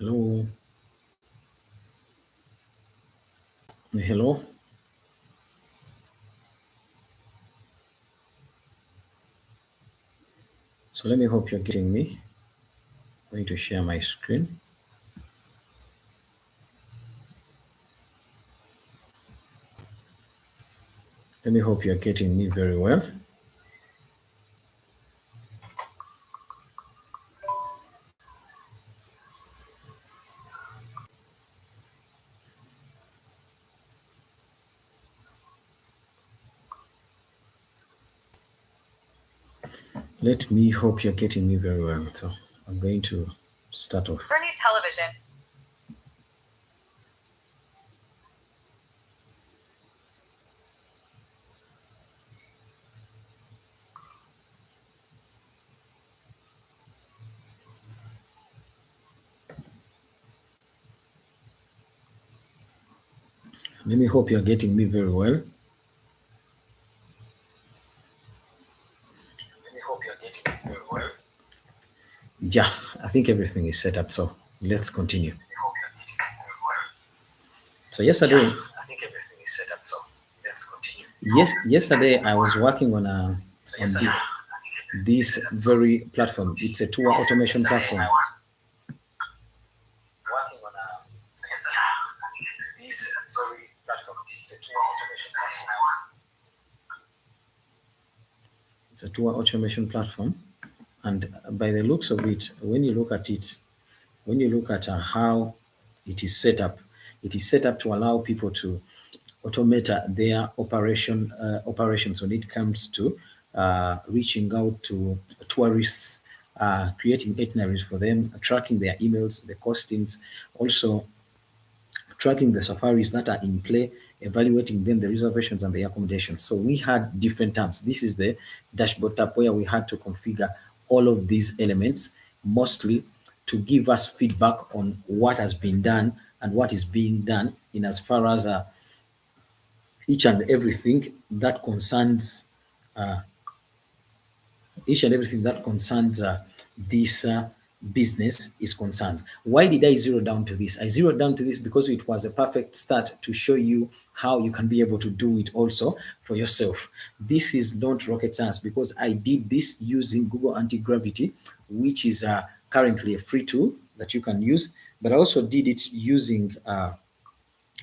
Hello. Hello. So let me hope you're getting me. I'm going to share my screen. Let me hope you're getting me very well. Let me hope you're getting me very well. So I'm going to start off. For new television. Let me hope you're getting me very well. Let me hope you're getting me very well. Yeah, I think everything is set up. So let's continue. Let me hope you're getting me very well. So yesterday, I think everything is set up. So let's continue. Yes, yesterday I was working on this very platform. It's a tour automation platform. Working on this very platform. It's a tour automation platform. It's a tour automation platform, and by the looks of it, when you look at it, when you look at how it is set up to allow people to automate their operations when it comes to reaching out to tourists, creating itineraries for them, tracking their emails, the costings, also tracking the safaris that are in play, evaluating them, the reservations and the accommodations. So we had different tabs. This is the dashboard tab where we had to configure all of these elements, mostly to give us feedback on what has been done and what is being done in as far as each and everything that concerns this business is concerned. Why did I zero down to this? I zeroed down to this because it was a perfect start to show you how you can be able to do it also for yourself. This is not rocket science because I did this using Google Anti-Gravity, which is currently a free tool that you can use, but I also did it using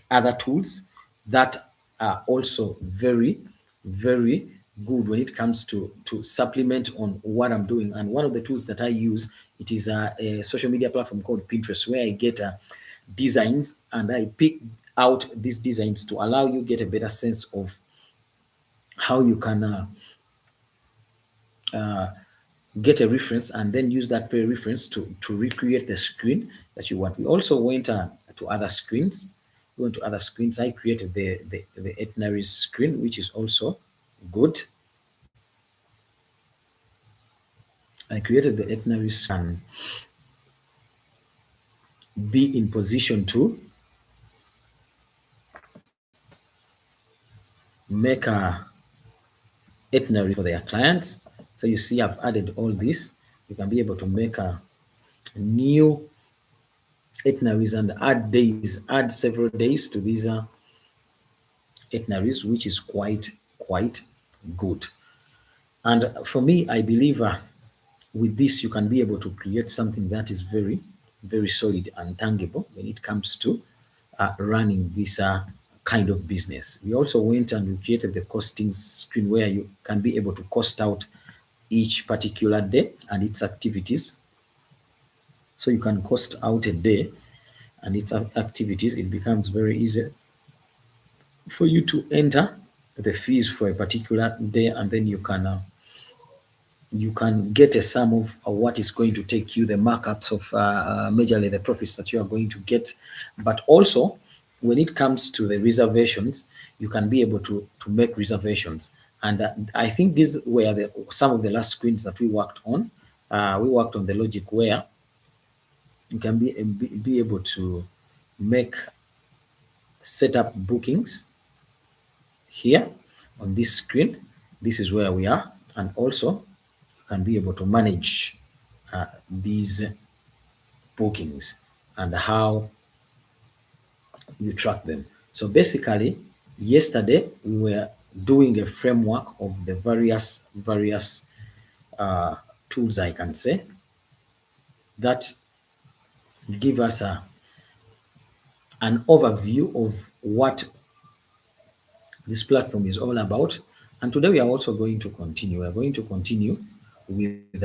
other tools that are also very, very good when it comes to supplement on what I'm doing. And one of the tools that I use, it is a social media platform called Pinterest, where I get designs and I pick out these designs to allow you get a better sense of how you can get a reference and then use that very reference to recreate the screen that you want. We also went to other screens. We went to other screens. I created the itinerary screen, which is also good. I created the itinerary screen, be in position to make a itinerary for their clients. So you see, I've added all this. You can be able to make a new itineraries and add days, add several days to these itineraries, which is quite good. And for me, I believe with this you can be able to create something that is very solid and tangible when it comes to running this kind of business. We also went and we created the costing screen where you can be able to cost out each particular day and its activities. So you can cost out a day and its activities. It becomes very easy for you to enter the fees for a particular day, and then you can get a sum of what is going to take you, the markups of majorly the profits that you are going to get. But also, when it comes to the reservations, you can be able to make reservations. And I think these were some of the last screens that we worked on. We worked on the logic where you can be able to make set up bookings here on this screen. This is where we are, and also you can be able to manage these bookings and how you track them. So basically, yesterday we were doing a framework of the various uh, tools, I can say, that give us an overview of what this platform is all about. And today we are also going to continue. We are going to continue with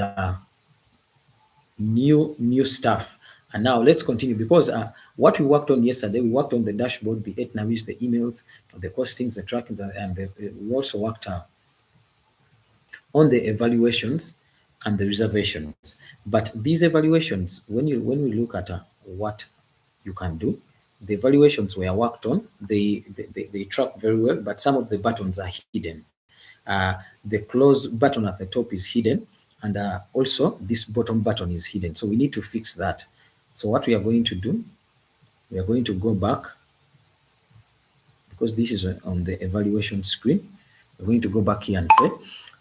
new stuff. And now let's continue because what we worked on yesterday, we worked on the dashboard, the itineraries, the emails, the costings, the trackings, and we also worked on the evaluations and the reservations. But these evaluations, when we look at what you can do, the evaluations were worked on. They track very well, but some of the buttons are hidden. The close button at the top is hidden, and also this bottom button is hidden. So we need to fix that. So what we are going to do, we are going to go back because this is on the evaluation screen. We're going to go back here and say,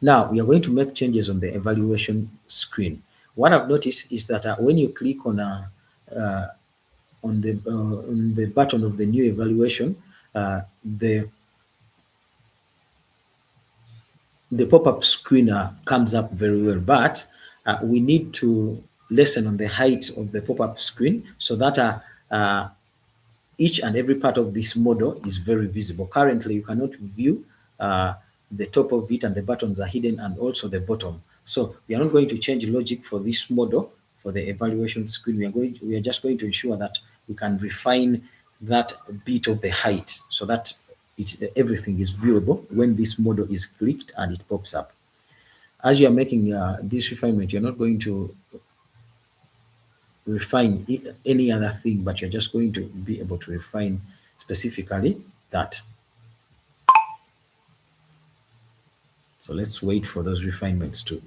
now we are going to make changes on the evaluation screen. What I've noticed is that when you click uh, on the button of the new evaluation, the pop-up screen comes up very well, but we need to lessen on the height of the pop-up screen so that uh, each and every part of this model is very visible. Currently, you cannot view the top of it, and the buttons are hidden, and also the bottom. So we are not going to change logic for this model for the evaluation screen. We are just going to ensure that we can refine that bit of the height so that everything is viewable when this model is clicked and it pops up. As you are making this refinement, you're not going to refine any other thing, but you're just going to be able to refine specifically that. So let's wait for those refinements to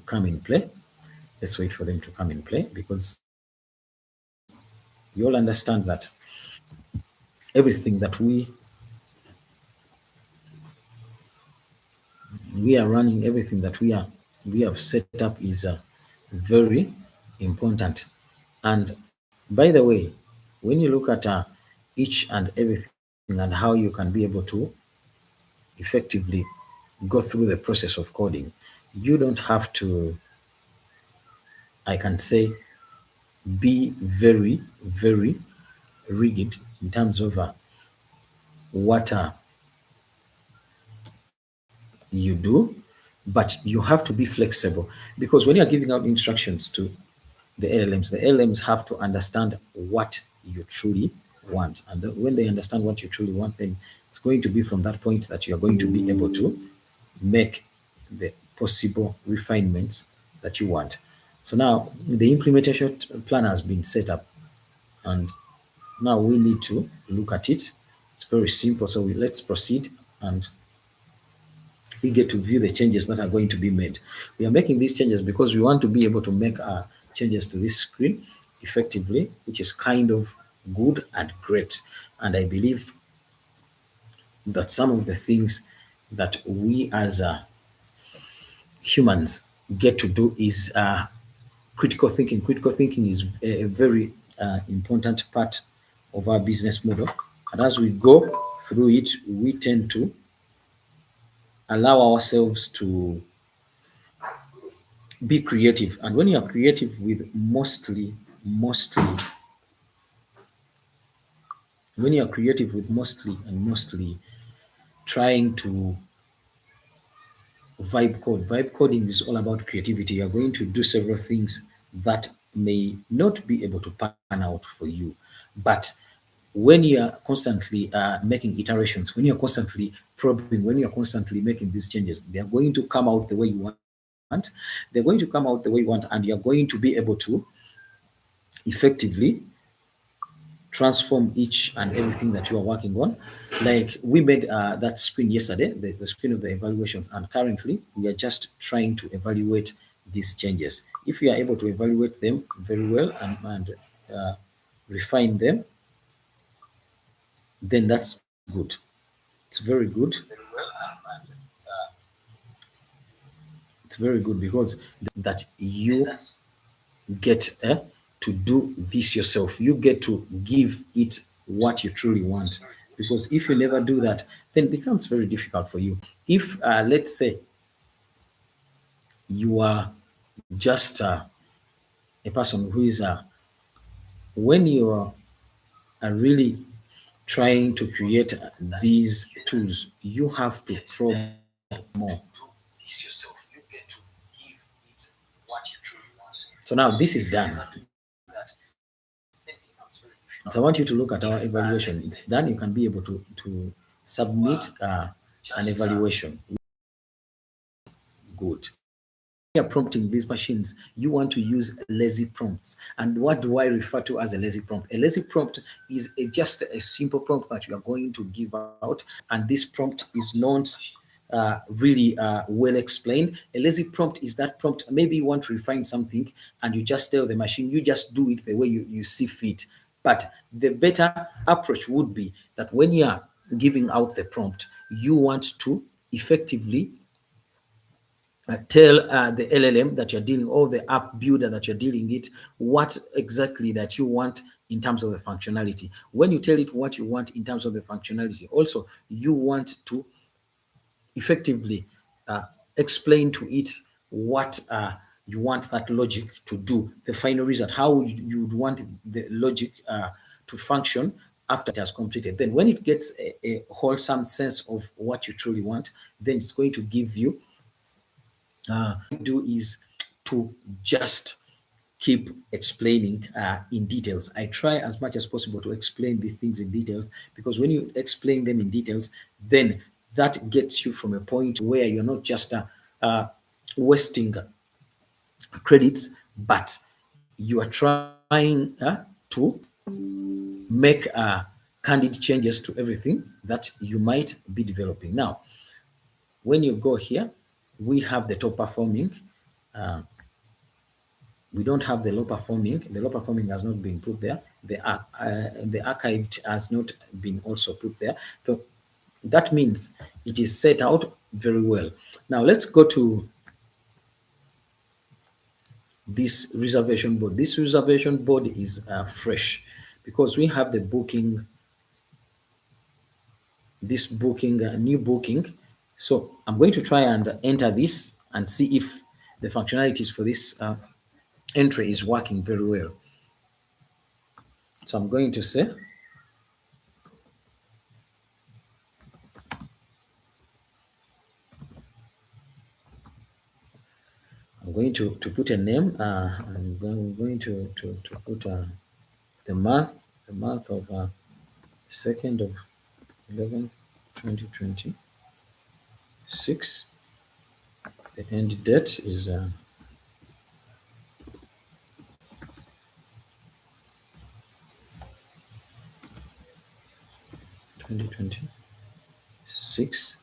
come in play. Let's wait for them to come in play because you all understand that everything that we are running, everything that we have set up is very important. And by the way, when you look at each and everything and how you can be able to effectively go through the process of coding, you don't have to, I can say, be very rigid in terms of what you do, but you have to be flexible because when you're giving out instructions to the LLMs have to understand what you truly want. And when they understand what you truly want, then it's going to be from that point that you're going to be able to make the possible refinements that you want. So now the implementation plan has been set up, and now we need to look at it. It's very simple. So let's proceed and we get to view the changes that are going to be made. We are making these changes because we want to be able to make changes to this screen effectively, which is kind of good and great. And I believe that some of the things that we as humans get to do is critical thinking. Critical thinking is a very important part of our business model. And as we go through it, we tend to allow ourselves to be creative. And when you are creative with mostly, when you are creative with mostly trying to vibe coding is all about creativity. You're going to do several things that may not be able to pan out for you. But when you are constantly making iterations, when you're constantly probing, when you're constantly making these changes, they are going to come out the way you want. They're going to come out the way you want, and you're going to be able to effectively transform each and everything that you are working on. Like we made that screen yesterday, the screen of the evaluations, and currently we are just trying to evaluate these changes. If we are able to evaluate them very well and refine them, then that's good. It's very good. It's very good because that you get to do this yourself. You get to give it what you truly want. Because if you never do that, then it becomes very difficult for you. If, let's say, you are just a person who is, when you are really trying to create these tools, you have to probe more. So now this is done. So I want you to look at our evaluation. It's done. You can be able to submit an evaluation. Good. You're prompting these machines, you want to use lazy prompts. And what do I refer to as a lazy prompt? A lazy prompt is just a simple prompt that you are going to give out, and this prompt is not really well explained. A lazy prompt is that prompt, maybe you want to refine something and you just tell the machine, you just do it the way you see fit. But the better approach would be that when you are giving out the prompt, you want to effectively tell the LLM that you're dealing, or the app builder that you're dealing it, what exactly that you want in terms of the functionality. When you tell it what you want in terms of the functionality, also you want to effectively uh, explain to it what you want that logic to do, the final result, how you would want the logic to function after it has completed. Then when it gets a wholesome sense of what you truly want, then it's going to give you do is to just keep explaining in details. I try as much as possible to explain the things in details, because when you explain them in details, then that gets you from a point where you're not just wasting credits, but you are trying to make candid changes to everything that you might be developing. Now, when you go here, we have the top performing. We don't have the low performing. The low performing has not been put there. The archived has not been also put there. So that means it is set out very well. Now let's go to this reservation board. This reservation board is fresh because we have the booking, this booking, new booking. So I'm going to try and enter this and see if the functionalities for this entry is working very well. So I'm going to say, I'm going to put a name. Going to put the month of 2nd of 11th, 2026. The end date is 2026.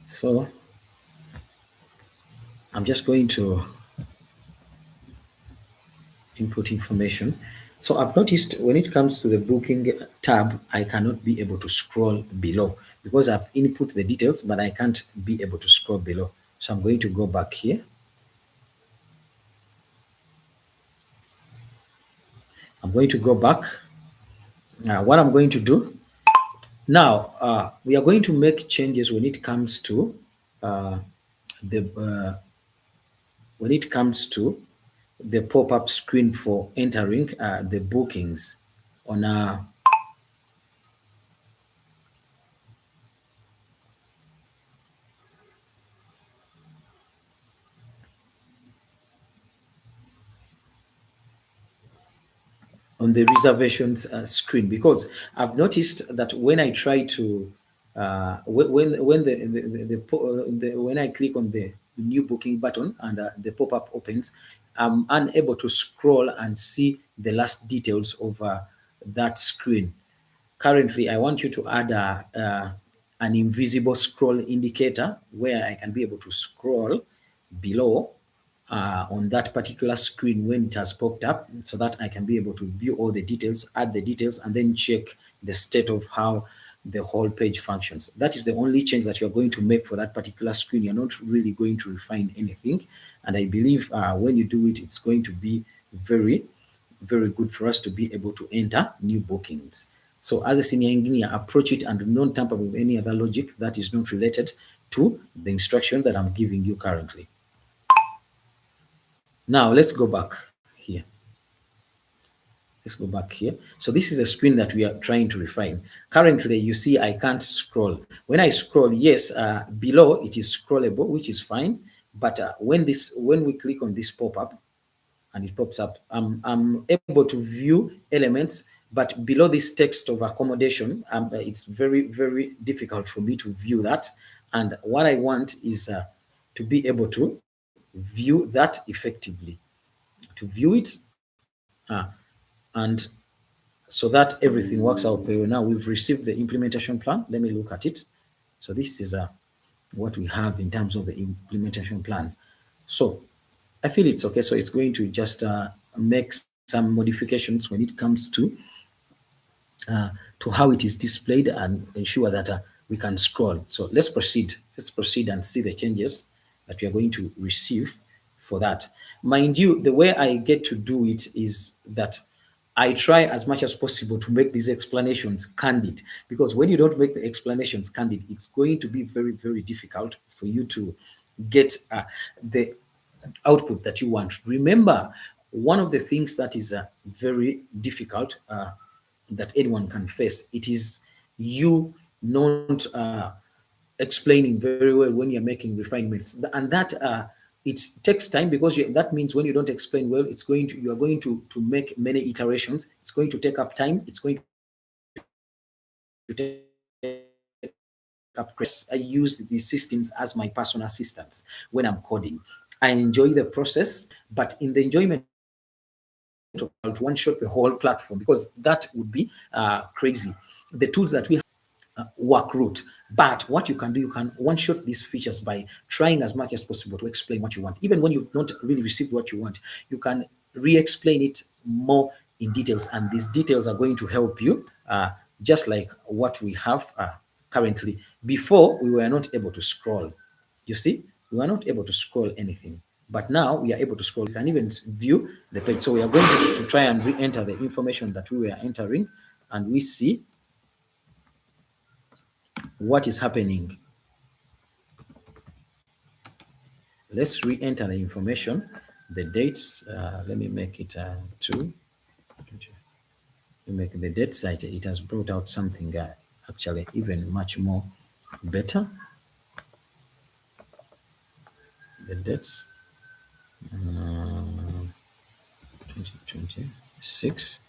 So I'm just going to input information. So I've noticed when it comes to the booking tab, I cannot be able to scroll below because I've input the details, but I can't be able to scroll below. So I'm going to go back here. I'm going to go back. Now, what I'm going to do now, we are going to make changes when it comes to the when it comes to the pop-up screen for entering the bookings on the reservations screen, because I've noticed that when I try to when when I click on the new booking button and the pop-up opens, I'm unable to scroll and see the last details of that screen. Currently, I want you to add an invisible scroll indicator where I can be able to scroll below on that particular screen when it has popped up, so that I can be able to view all the details, add the details, and then check the state of how the whole page functions. That is the only change that you're going to make for that particular screen. You're not really going to refine anything. And I believe when you do it, it's going to be very, very good for us to be able to enter new bookings. So as a senior engineer, approach it and do not tamper with any other logic that is not related to the instruction that I'm giving you currently. Now let's go back here. Let's go back here. So this is a screen that we are trying to refine. Currently, you see I can't scroll. When I scroll, yes, below it is scrollable, which is fine. But when we click on this pop-up and it pops up, I'm able to view elements, but below this text of accommodation, it's very, very difficult for me to view that. And what I want is to be able to view that effectively, to view it, and so that everything works out very well. Now we've received the implementation plan. Let me look at it. So this is what we have in terms of the implementation plan. So I feel it's okay. So it's going to just make some modifications when it comes to how it is displayed and ensure that we can scroll. So let's proceed. Let's proceed and see the changes that we are going to receive for that. Mind you, the way I get to do it is that I try as much as possible to make these explanations candid, because when you don't make the explanations candid, it's going to be very, very difficult for you to get the output that you want. Remember, one of the things that is very difficult that anyone can face, it is you not explaining very well when you're making refinements, and that it takes time, because that means when you don't explain well, you are going to make many iterations. It's going to take up time. It's going to take up. I use these systems as my personal assistants when I'm coding. I enjoy the process, but in the enjoyment to one shot the whole platform, because that would be crazy. The tools that we work route. But what you can do, you can one shot these features by trying as much as possible to explain what you want. Even when you've not really received what you want, you can re-explain it more in details, and these details are going to help you, just like what we have currently. Before, we were not able to scroll. You see, we were not able to scroll anything. But now we are able to scroll. We can even view the page. So we are going to try and re-enter the information that we were entering, and we see what is happening. Let's re-enter the information, the dates. Let me make it 2. We make the date site. It has brought out something actually even much more better. The dates 2026.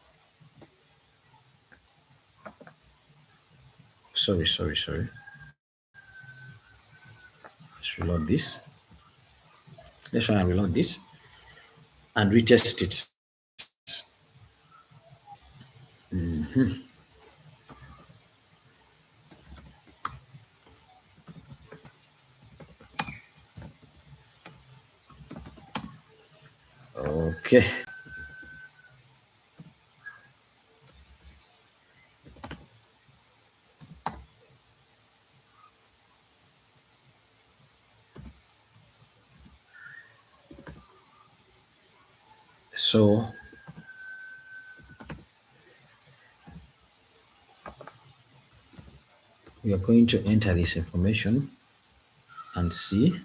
Sorry. Let's reload this. Let's try and reload this and retest it. Okay. So we are going to enter this information and see.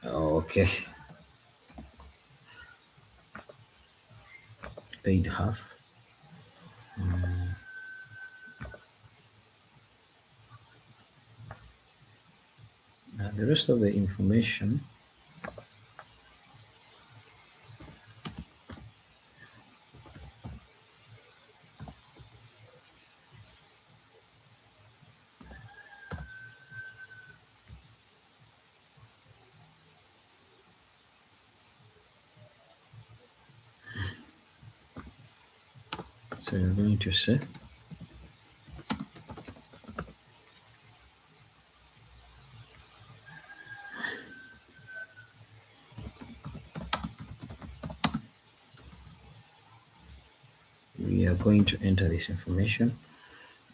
Okay. Paid half. The rest of the information. So you're going to say we are going to enter this information.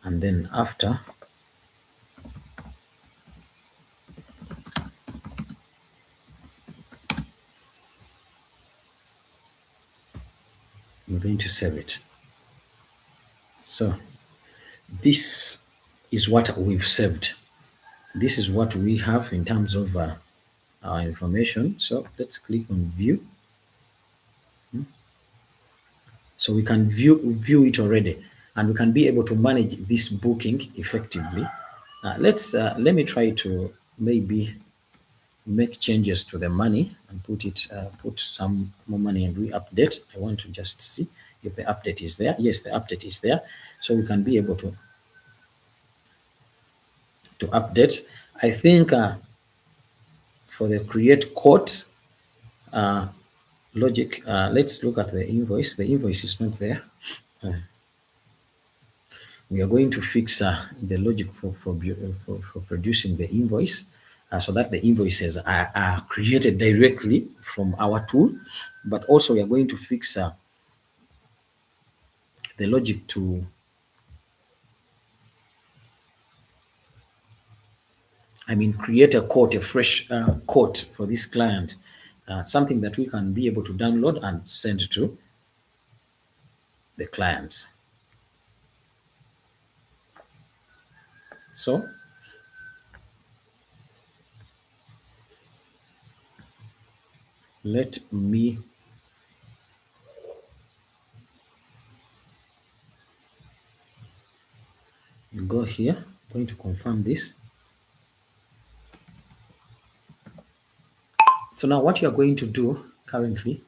And then after, I'm going to save it. So this is what we've saved. This is what we have in terms of our information. So let's click on view. So we can view it already, and we can be able to manage this booking effectively. Let me try to maybe make changes to the money and put some more money and re-update. I want to just see if the update is there. Yes, the update is there. So we can be able to update. I think for the create quote logic, let's look at the invoice. The invoice is not there. We are going to fix the logic for producing the invoice, so that the invoices are created directly from our tool. But also we are going to fix the logic to, I mean, create a quote, a fresh quote for this client, something that we can be able to download and send to the client. So let me go here. I'm going to confirm this. So now what you are going to do currently,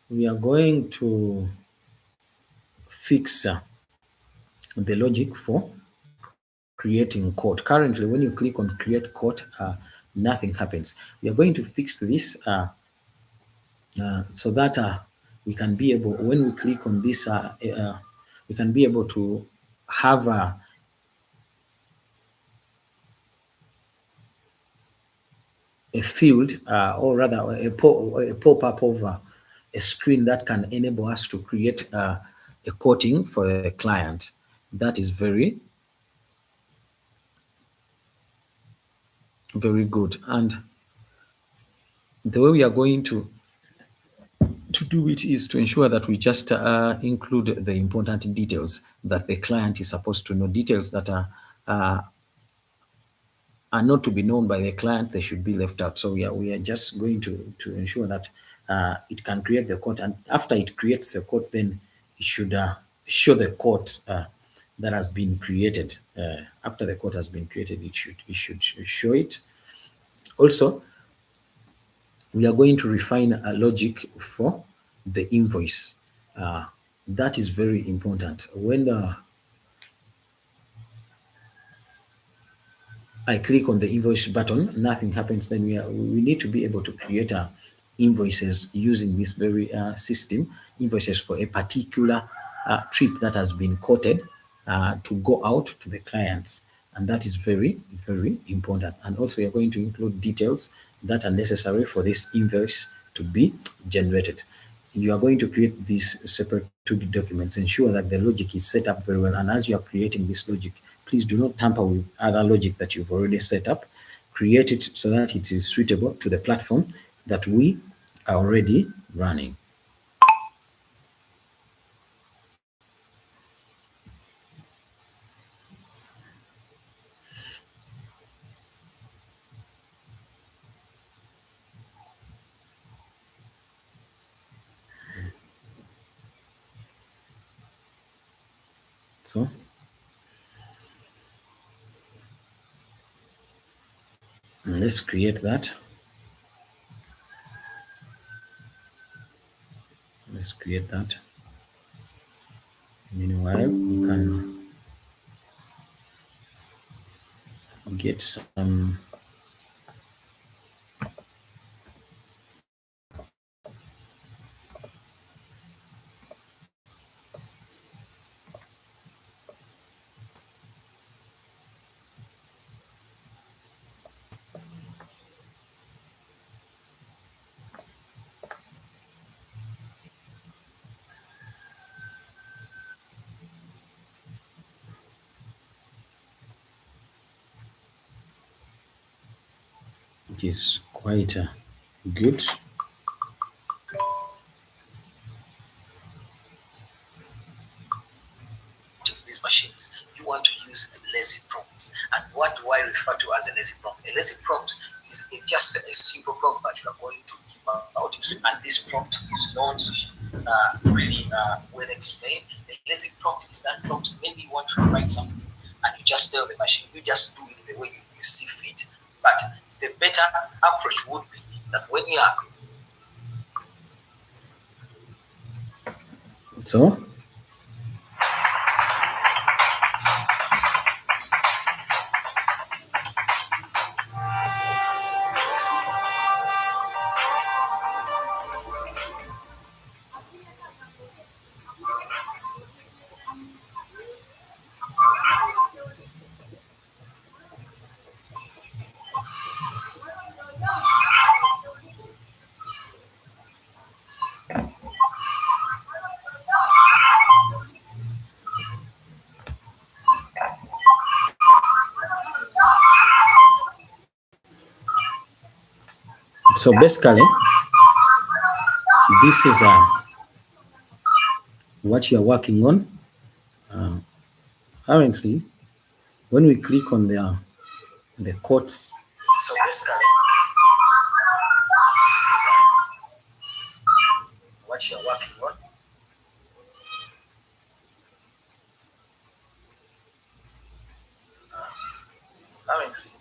we are going to fix the logic for creating code. Currently, when you click on create code, nothing happens. We are going to fix this so that we can be able, when we click on this, we can be able to have a field, or rather a pop-up of a screen that can enable us to create a quoting for the client. That is very, very good. And the way we are going to do it is to ensure that we just include the important details that the client is supposed to know, details that uh, are not to be known by the client. They should be left out. So we are just going to ensure that it can create the quote, and after it creates the quote, then it should show the quote that has been created. After the quote has been created, it should show it. Also, we are going to refine a logic for the invoice. Uh, that is very important. When I click on the invoice button, nothing happens. Then we need to be able to create invoices using this very system, invoices for a particular trip that has been quoted to go out to the clients. And that is very, very important. And also, you're going to include details that are necessary for this invoice to be generated. You are going to create these separate 2D documents. Ensure that the logic is set up very well. And as you are creating this logic, please do not tamper with other logic that you've already set up. Create it so that it is suitable to the platform that we are already running. So let's create that. Let's create that. Meanwhile, we can get some. which is quite good. These machines, you want to use lazy prompts. And what do I refer to as a lazy prompt? A lazy prompt is just a simple prompt that you are going to give out, and this prompt is not really well explained. A lazy prompt is that prompt, maybe you want to find something, and you just tell the machine, you just do it the way you see fit. But the better approach would be that when you are so basically this is what you are working on currently. When we click on the quotes, so basically this is what you are working on. Currently,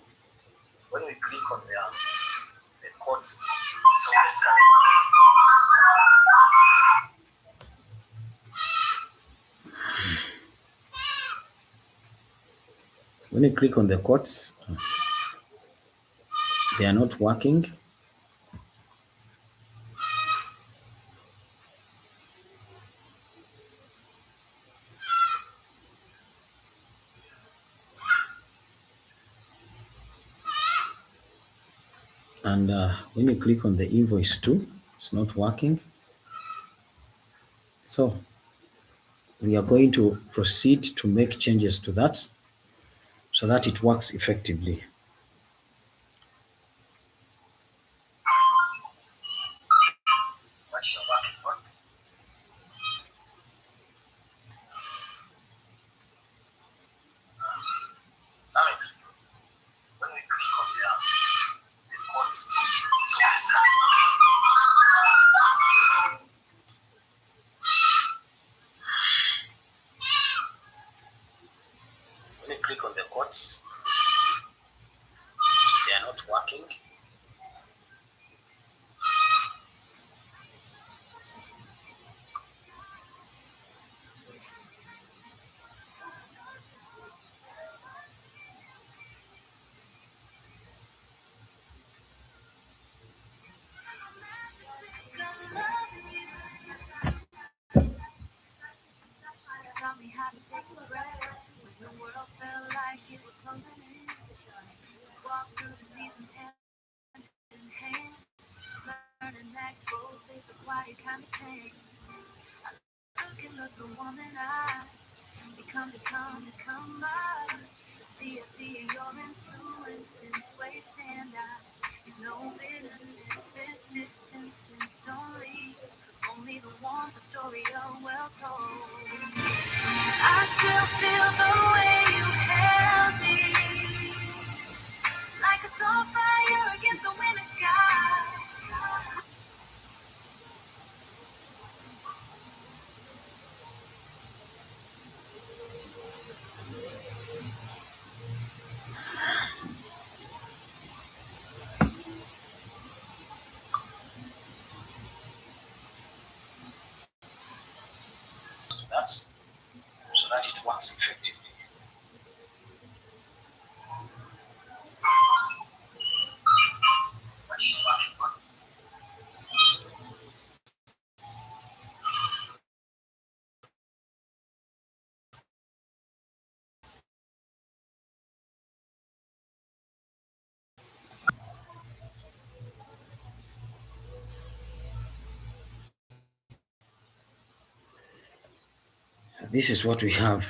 when we click on the quotes, so basically when you click on the quotes, they are not working. And when you click on the invoice too, it's not working. So we are going to proceed to make changes to that so that it works effectively. What you're working on. Currently, when we click on the quotes, so when you click on the quotes, they are not working. Taught me how to take a breath when the world felt like it was closing in. Walk through the seasons hand in hand, learning that growth is a quiet kind of pain. I look and look the woman I become by. See your influence in ways stand out. There's no bitterness, this distance don't leave. Only the warmth, the story of well told. I still feel the way you held me, like a soft fire against the winter sky. That's so that it works effectively. This is what we have.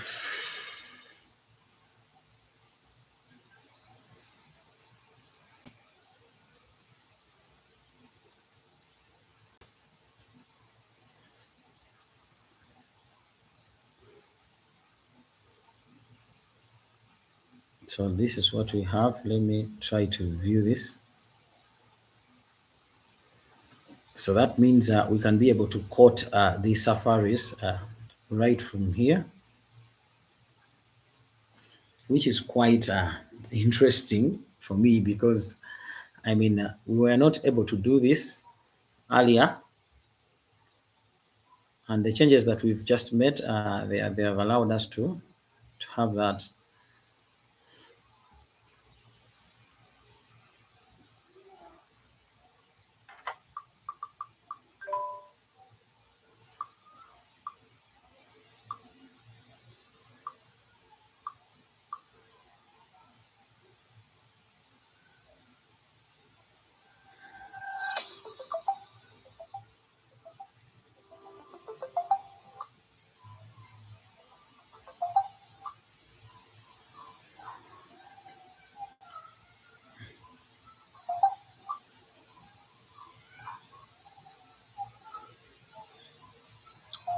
So this is what we have. Let me try to view this. So that means we can be able to quote these safaris right from here, which is quite interesting for me because I mean, we were not able to do this earlier, and the changes that we've just made, they have allowed us to have that.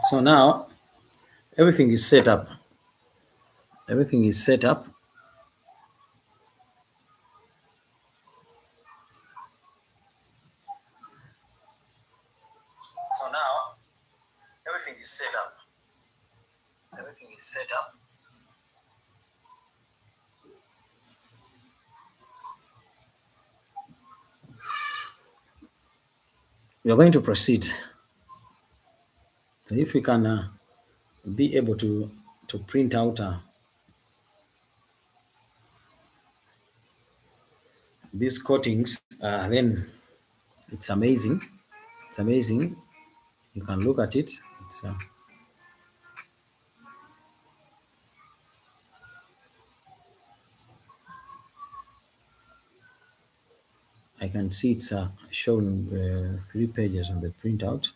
So now everything is set up. Everything is set up. So now everything is set up. Everything is set up. We are going to proceed. So if we can be able to print out these coatings, then it's amazing. It's amazing. You can look at it. I can see it's showing 3 pages on the printout.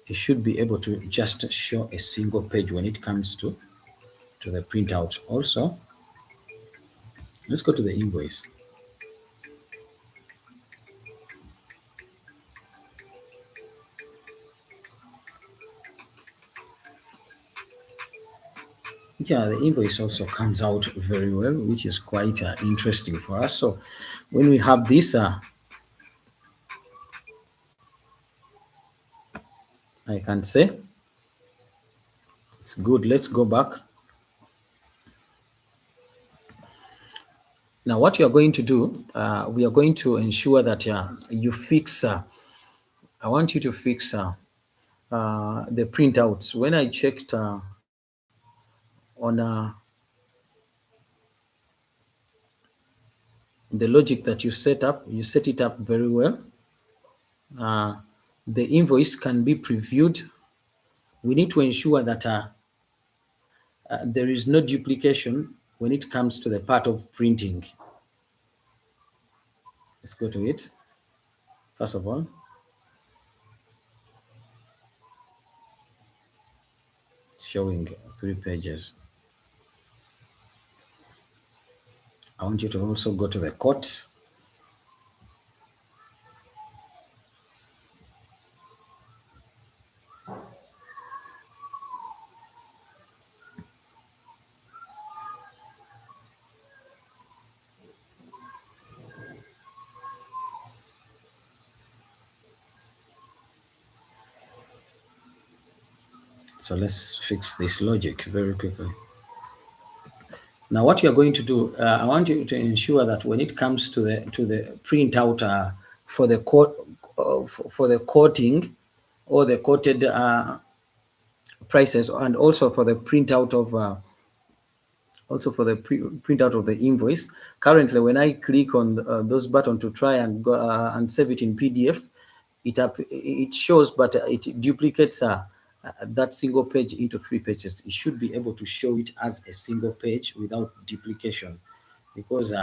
It should be able to just show a single page when it comes to the printout. Also, let's go to the invoice. Yeah, the invoice also comes out very well, which is quite interesting for us. So when we have this, I can say it's good. Let's go back. Now, what you are going to do, we are going to ensure that you fix, I want you to fix the printouts. When I checked on the logic that you set it up very well. Uh, the invoice can be previewed. We need to ensure that there is no duplication when it comes to the part of printing. Let's go to it. First of all, showing 3 pages. I want you to also go to the quote. So let's fix this logic very quickly. Now, what you're going to do, I want you to ensure that when it comes to the printout for the for the quoting or the quoted prices, and also for the printout of printout of the invoice. Currently, when I click on those buttons to try and go and save it in PDF, it shows, but it duplicates that single page into 3 pages. It should be able to show it as a single page without duplication, because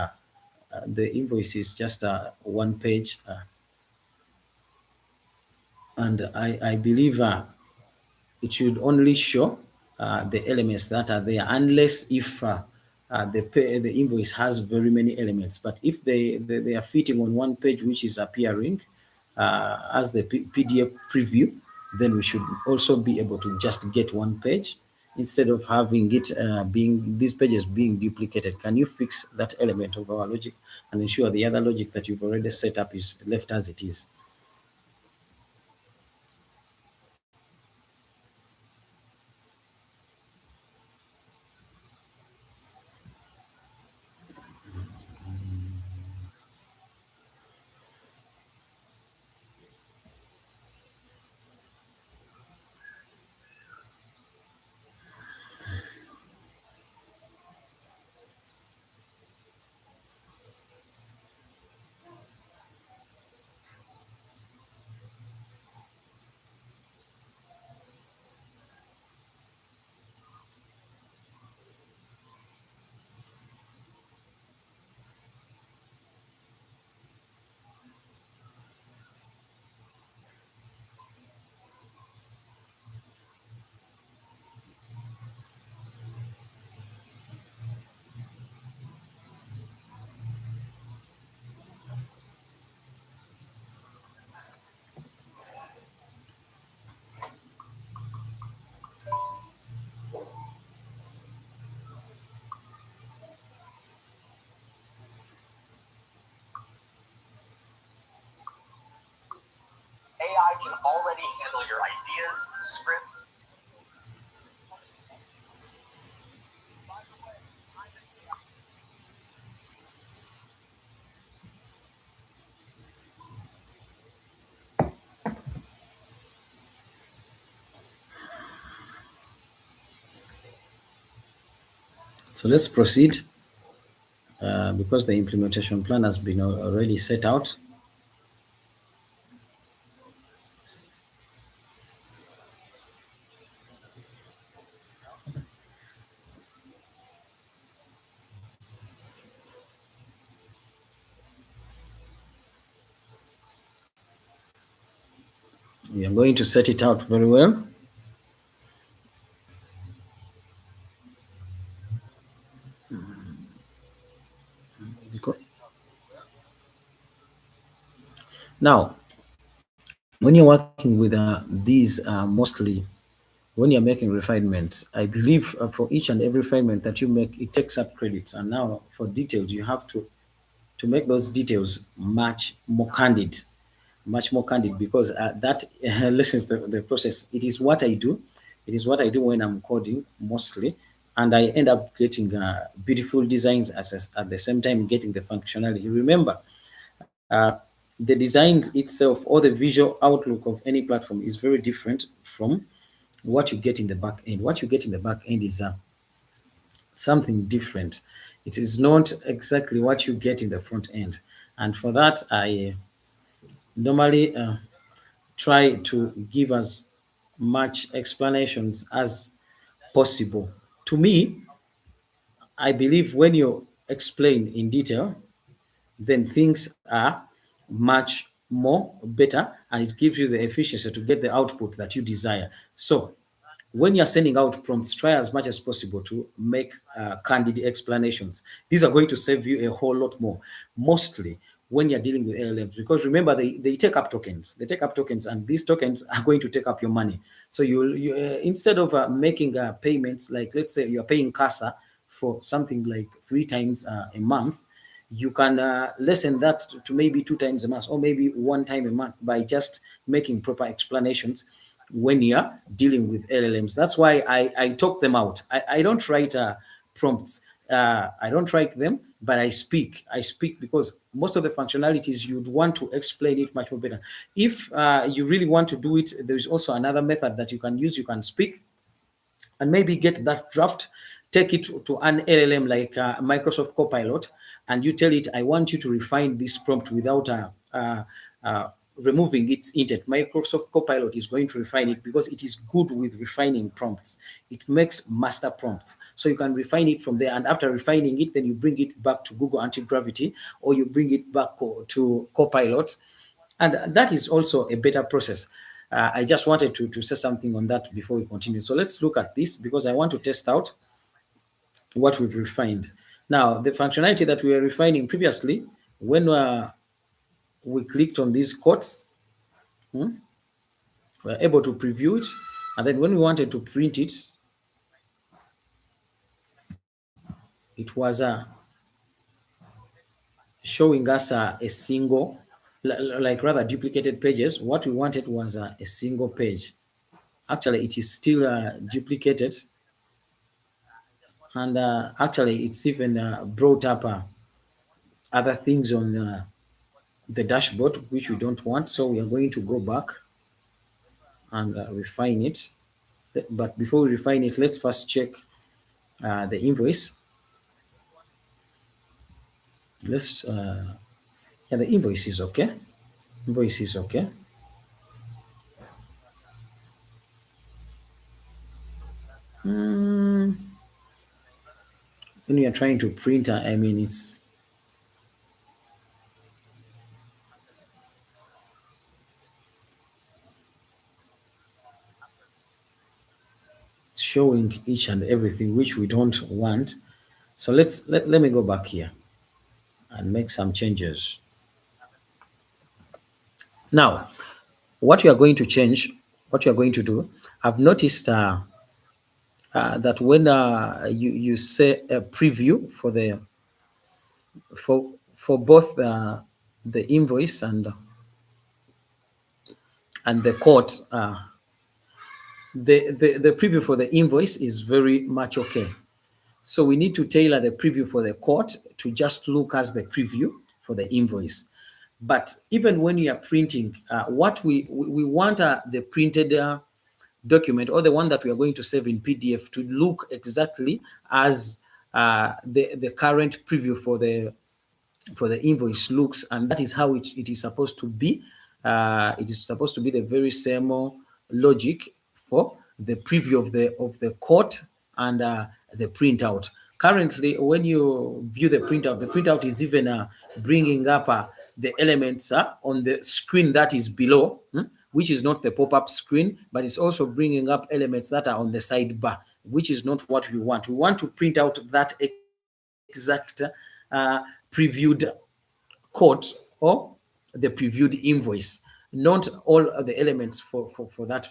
the invoice is just 1 page, and I believe it should only show the elements that are there, unless if the invoice has very many elements. But if they are fitting on 1 page, which is appearing as the PDF preview, then we should also be able to just get 1 page instead of having it being these pages being duplicated. Can you fix that element of our logic and ensure the other logic that you've already set up is left as it is? AI can already handle your ideas, scripts. So let's proceed because the implementation plan has been already set out. We are going to set it out very well. Because now, when you're working with these mostly, when you're making refinements, I believe for each and every refinement that you make, it takes up credits. And now for details, you have to make those details much more candid, because that lessens the process. It is what I do. It is what I do when I'm coding mostly. And I end up getting beautiful designs at the same time getting the functionality. Remember, uh, the designs itself or the visual outlook of any platform is very different from what you get in the back end. What you get in the back end is something different. It is not exactly what you get in the front end. And for that, I normally try to give as much explanations as possible. To me, I believe when you explain in detail, then things are much more better and it gives you the efficiency to get the output that you desire. So when you're sending out prompts, try as much as possible to make candid explanations. These are going to save you a whole lot more, mostly when you're dealing with LLMs, because remember they take up tokens. They take up tokens, and these tokens are going to take up your money. So you instead of making payments, like let's say you're paying CASA for something like 3 times a month, you can lessen that to maybe 2 times a month or maybe 1 time a month by just making proper explanations when you're dealing with LLMs. That's why I talk them out. I don't write prompts. I don't write them, but I speak. I speak because most of the functionalities you'd want to explain it much more better. If you really want to do it, there is also another method that you can use. You can speak and maybe get that draft, take it to an LLM like Microsoft Copilot, and you tell it, I want you to refine this prompt without removing its intent. Microsoft Copilot is going to refine it because it is good with refining prompts. It makes master prompts. So you can refine it from there. And after refining it, then you bring it back to Google Anti-Gravity or you bring it back to Copilot, and that is also a better process. I just wanted to say something on that before we continue. So let's look at this because I want to test out what we've refined. Now, the functionality that we were refining previously, when we clicked on these quotes, we're able to preview it. And then when we wanted to print it, it was showing us a single, like rather duplicated pages. What we wanted was a single page. Actually, it is still duplicated, and actually, it's even brought up other things on the dashboard which we don't want. So we are going to go back and refine it. But before we refine it, let's first check the invoice. Let's Yeah, the invoice is okay. Invoice is okay. Mm, when you are trying to print, I mean, it's showing each and everything which we don't want. So let me go back here and make some changes. Now, what we are going to change, what you are going to do, I've noticed that when you say a preview for the for both the invoice and the quote, the preview for the invoice is very much okay. So we need to tailor the preview for the quote to just look as the preview for the invoice. But even when you are printing, what we want the printed document, or the one that we are going to save in PDF, to look exactly as the current preview for the invoice looks, and that is how it is supposed to be. It is supposed to be the very same logic for the preview of the quote and the printout. Currently, when you view the printout is even bringing up the elements on the screen that is below, which is not the pop-up screen, but it's also bringing up elements that are on the sidebar, which is not what we want. We want to print out that exact previewed quote or the previewed invoice, not all the elements for that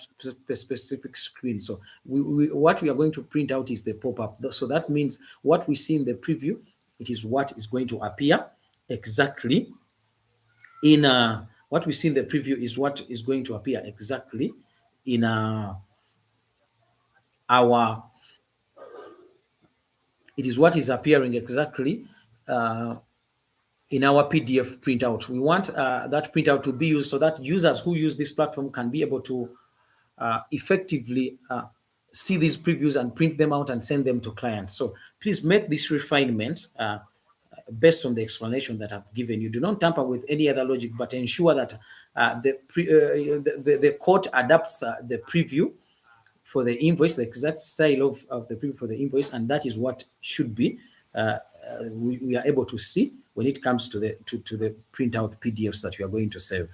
specific screen. So what we are going to print out is the pop-up. So that means what we see in the preview, it is what is going to appear exactly in what we see in the preview is what is going to appear exactly in our it is what is appearing exactly uh, in our PDF printout. We want that printout to be used so that users who use this platform can be able to effectively see these previews and print them out and send them to clients. So please make this refinement based on the explanation that I've given you. Do not tamper with any other logic, but ensure that the code adapts the preview for the invoice, the exact style of the preview for the invoice, and that is what should be we are able to see when it comes to the printout PDFs that we are going to save.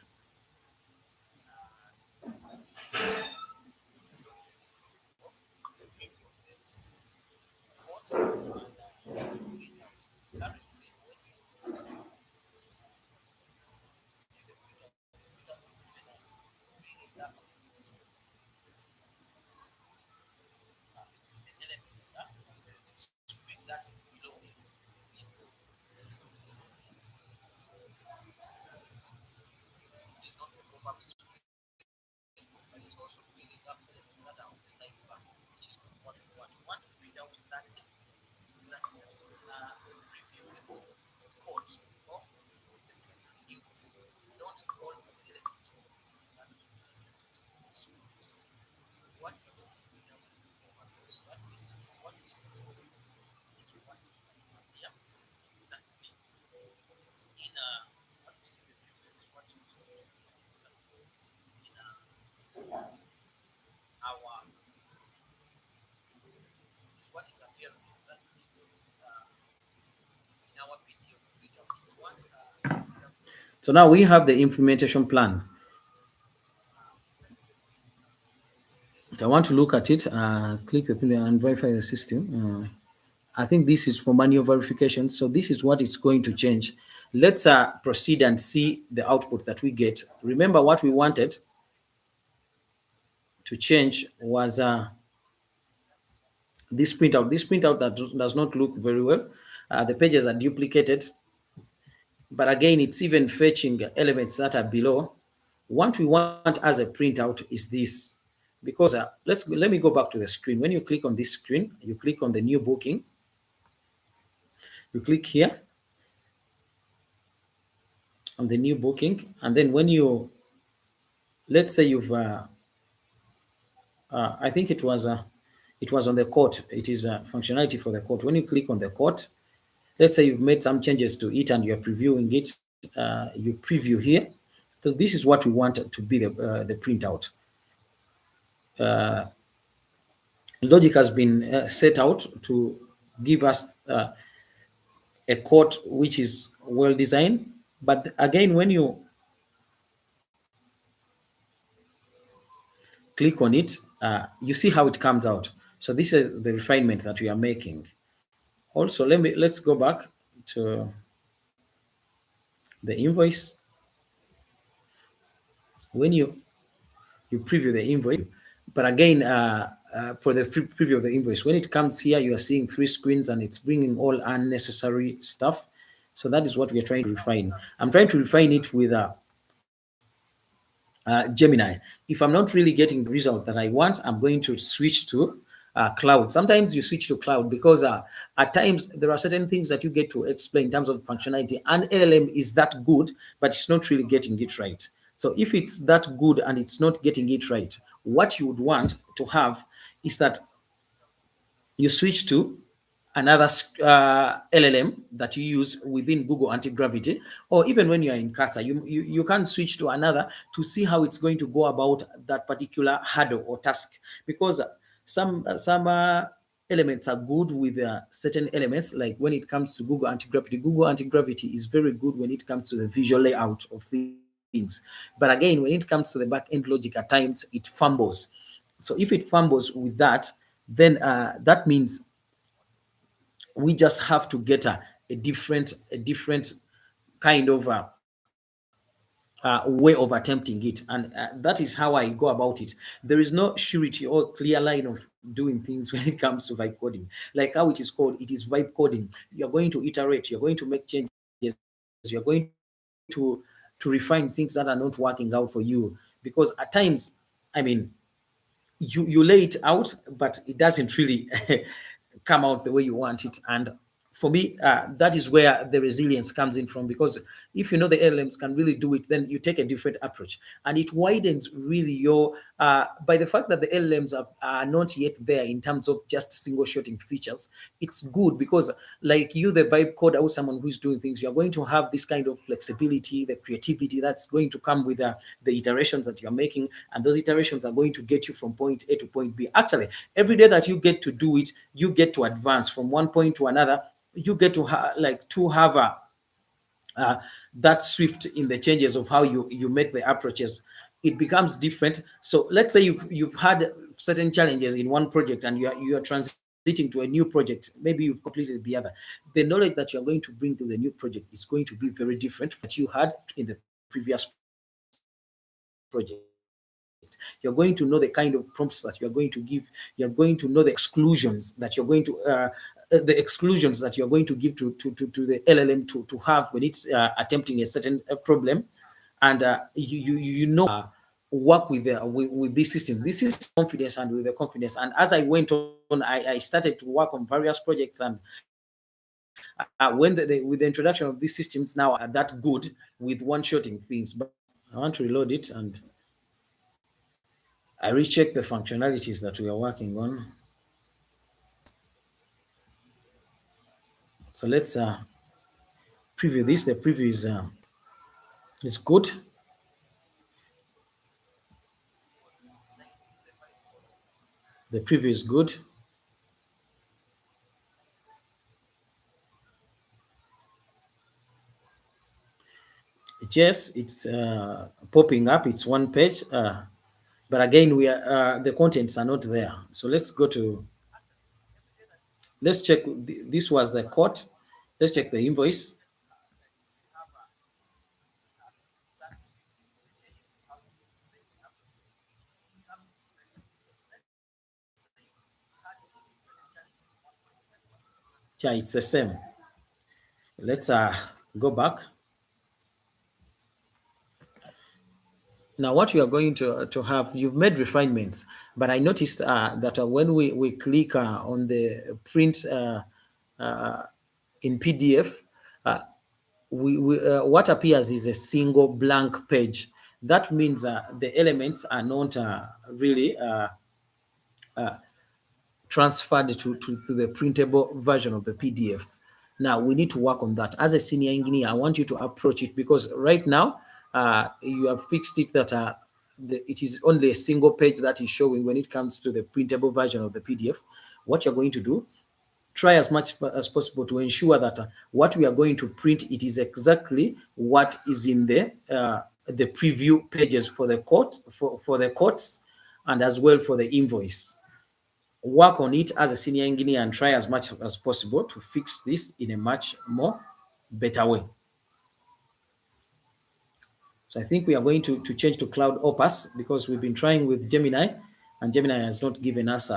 So now we have the implementation plan. So I want to look at it, click the pin and verify the system. I think this is for manual verification. So this is what it's going to change. Let's proceed and see the output that we get. Remember what we wanted to change was this printout. This printout that does not look very well. The pages are duplicated, but again, it's even fetching elements that are below. What we want as a printout is this, because let me go back to the screen. When you click on this screen, you click on the new booking, you click here on the new booking, and then when you, let's say you've I think it was on the quote. It is a functionality for the quote. When you click on the quote, let's say you've made some changes to it and you're previewing it, you preview here. So this is what we want to be the printout. Logic has been set out to give us a quote which is well designed. But again, when you click on it, you see how it comes out. So this is the refinement that we are making. Also, let's go back to the invoice. When you preview the invoice, but again, for the preview of the invoice, when it comes here, you are seeing three screens and it's bringing all unnecessary stuff. So that is what we are trying to refine. I'm trying to refine it with Gemini. If I'm not really getting the result that I want, I'm going to switch to cloud. Sometimes you switch to cloud because at times there are certain things that you get to explain in terms of functionality, and LLM is that good, but it's not really getting it right. So if it's that good and it's not getting it right, what you would want to have is that you switch to another LLM that you use within Google Anti-Gravity, or even when you are in Casa, you can switch to another to see how it's going to go about that particular hurdle or task. Because some elements are good with certain elements, like when it comes to Google Anti-Gravity is very good when it comes to the visual layout of things. But again, when it comes to the back end logic, at times it fumbles. So if it fumbles with that, then that means we just have to get a different kind of way of attempting it, and that is how I go about it. There is no surety or clear line of doing things when it comes to vibe coding. Like how it is called, it is vibe coding. You're going to iterate, you're going to make changes, you're going to refine things that are not working out for you, because at times, I mean, you lay it out, but it doesn't really come out the way you want it. And for me, that is where the resilience comes in from, because if you know the LLMs can really do it, then you take a different approach, and it widens really your by the fact that the LLMs are not yet there in terms of just single shotting features. It's good because, like you, the vibe coder, or someone who's doing things, you're going to have this kind of flexibility, the creativity that's going to come with the iterations that you're making, and those iterations are going to get you from point A to point B. Actually, every day that you get to do it, you get to advance from one point to another. You get to have uh, that swift in the changes of how you make the approaches. It becomes different. So let's say you've had certain challenges in one project and you are transiting to a new project. Maybe you've completed the other. The knowledge that you're going to bring to the new project is going to be very different from what you had in the previous project. You're going to know the kind of prompts that you're going to give. You're going to know the exclusions that you're going to give to the LLM to have when it's attempting a certain problem, and work with this system. This is confidence, and with the confidence. And as I went on, I started to work on various projects, and when with the introduction of these systems now are that good with one-shotting things. But I want to reload it and I recheck the functionalities that we are working on. So let's preview this. The preview is good. The preview is good. Yes, it's popping up. It's one page, but again, we are the contents are not there. So let's go to. Let's check. This was the quote. Let's check the invoice. Yeah, it's the same. Let's go back. Now, what you are going to have, you've made refinements, but I noticed that when we click on the print in PDF, uh, what appears is a single blank page. That means the elements are not really transferred to the printable version of the PDF. Now we need to work on that. As a senior engineer, I want you to approach it because right now you have fixed it that it is only a single page that is showing when it comes to the printable version of the PDF. What you're going to do, try as much as possible to ensure that what we are going to print, it is exactly what is in the preview pages for the court for the courts, and as well for the invoice. Work on it as a senior engineer and try as much as possible to fix this in a much more better way. So I think we are going to change to Cloud Opus because we've been trying with Gemini, and Gemini has not given us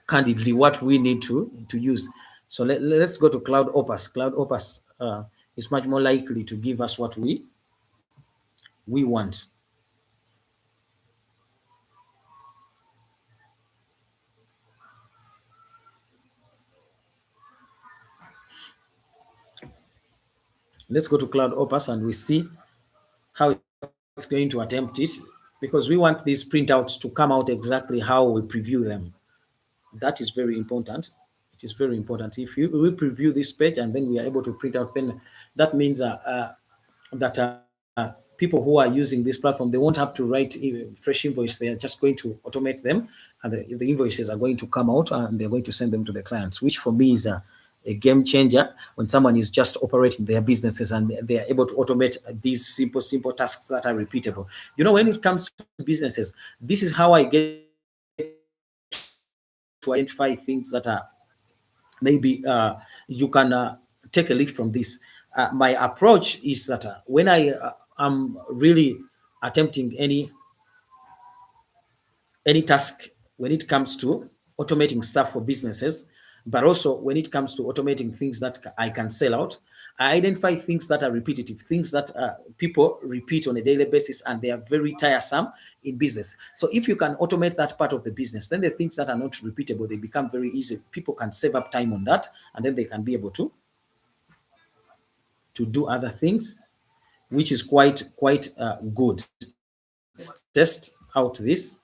candidly what we need to use. So let's go to Cloud Opus. Cloud Opus is much more likely to give us what we want. Let's go to Cloud Opus and we see how it's going to attempt it, because we want these printouts to come out exactly how we preview them. That is very important. It is very important. If we preview this page and then we are able to print out, then that means that people who are using this platform, they won't have to write fresh invoice. They are just going to automate them, and the invoices are going to come out and they're going to send them to the clients, which for me is a game changer when someone is just operating their businesses and they are able to automate these simple tasks that are repeatable. You know, when it comes to businesses, this is how I get to identify things that are maybe you can take a leaf from this. My approach is that when I am really attempting any task, when it comes to automating stuff for businesses, but also when it comes to automating things that I can sell out, I identify things that are repetitive, things that people repeat on a daily basis and they are very tiresome in business. So if you can automate that part of the business, then the things that are not repeatable, they become very easy. People can save up time on that, and then they can be able to do other things, which is quite good. Let's test out this.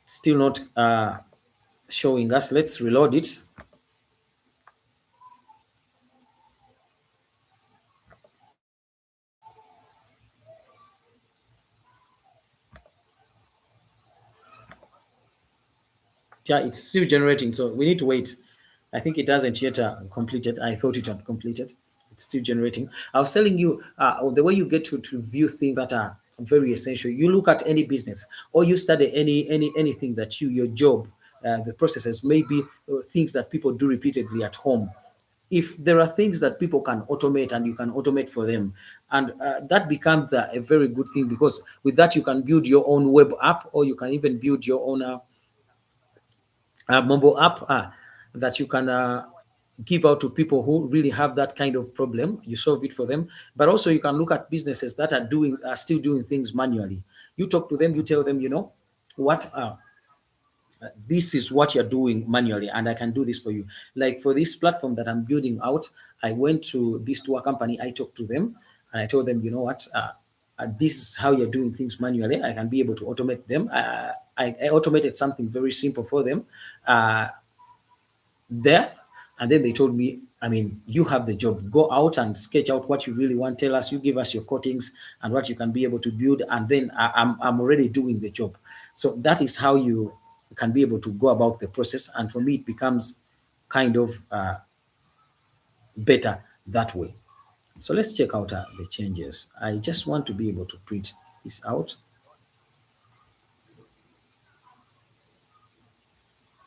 Still not showing us. Let's reload it. Yeah, it's still generating, so we need to wait. I think it hasn't yet completed. I thought it had completed. It's still generating. I was telling you the way you get to view things that are very essential. You look at any business or you study anything that your job, the processes, maybe things that people do repeatedly at home. If there are things that people can automate and you can automate for them, and that becomes a very good thing, because with that you can build your own web app, or you can even build your own mobile app that you can give out to people who really have that kind of problem. You solve it for them, but also you can look at businesses that are still doing things manually. You talk to them, you tell them, you know what, this is what you're doing manually, and I can do this for you. Like for this platform that I'm building out, I went to this tour company, I talked to them, and I told them, you know what, this is how you're doing things manually. I can be able to automate them. I automated something very simple for them there. And then they told me, I mean, you have the job. Go out and sketch out what you really want. Tell us, you give us your coatings and what you can be able to build. And then I'm already doing the job. So that is how you can be able to go about the process. And for me, it becomes kind of better that way. So let's check out the changes. I just want to be able to print this out.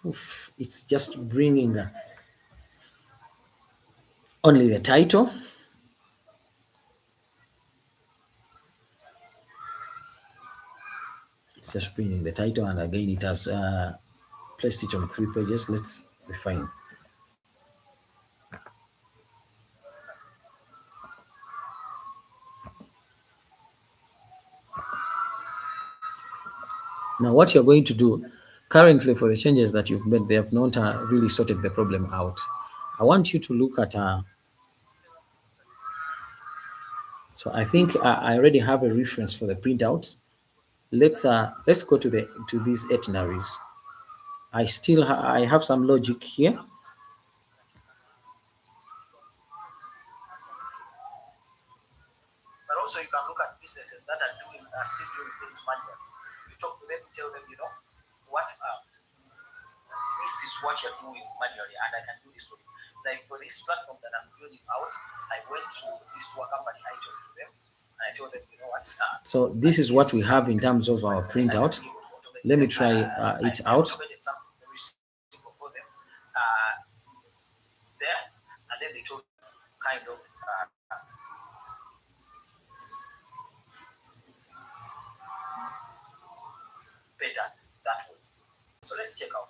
Oof, it's just bringing only the title. It's just bringing the title, and again, it has placed it on 3 pages. Let's refine. Now, what you're going to do currently for the changes that you've made, they have not really sorted the problem out. I want you to look at, so I think I already have a reference for the printouts. Let's go to these itineraries. I have some logic here. But also you can look at businesses that are still doing things manually. You talk to them, tell them, what this is what you're doing manually, and I can do this for you. Like for this platform that I'm building out, I went to this tour company, I talked to them, and I told them, what? So this is what we have in terms of our printout. Let me try it out. Something very simple for them there, and then they told kind of better that way. So let's check out.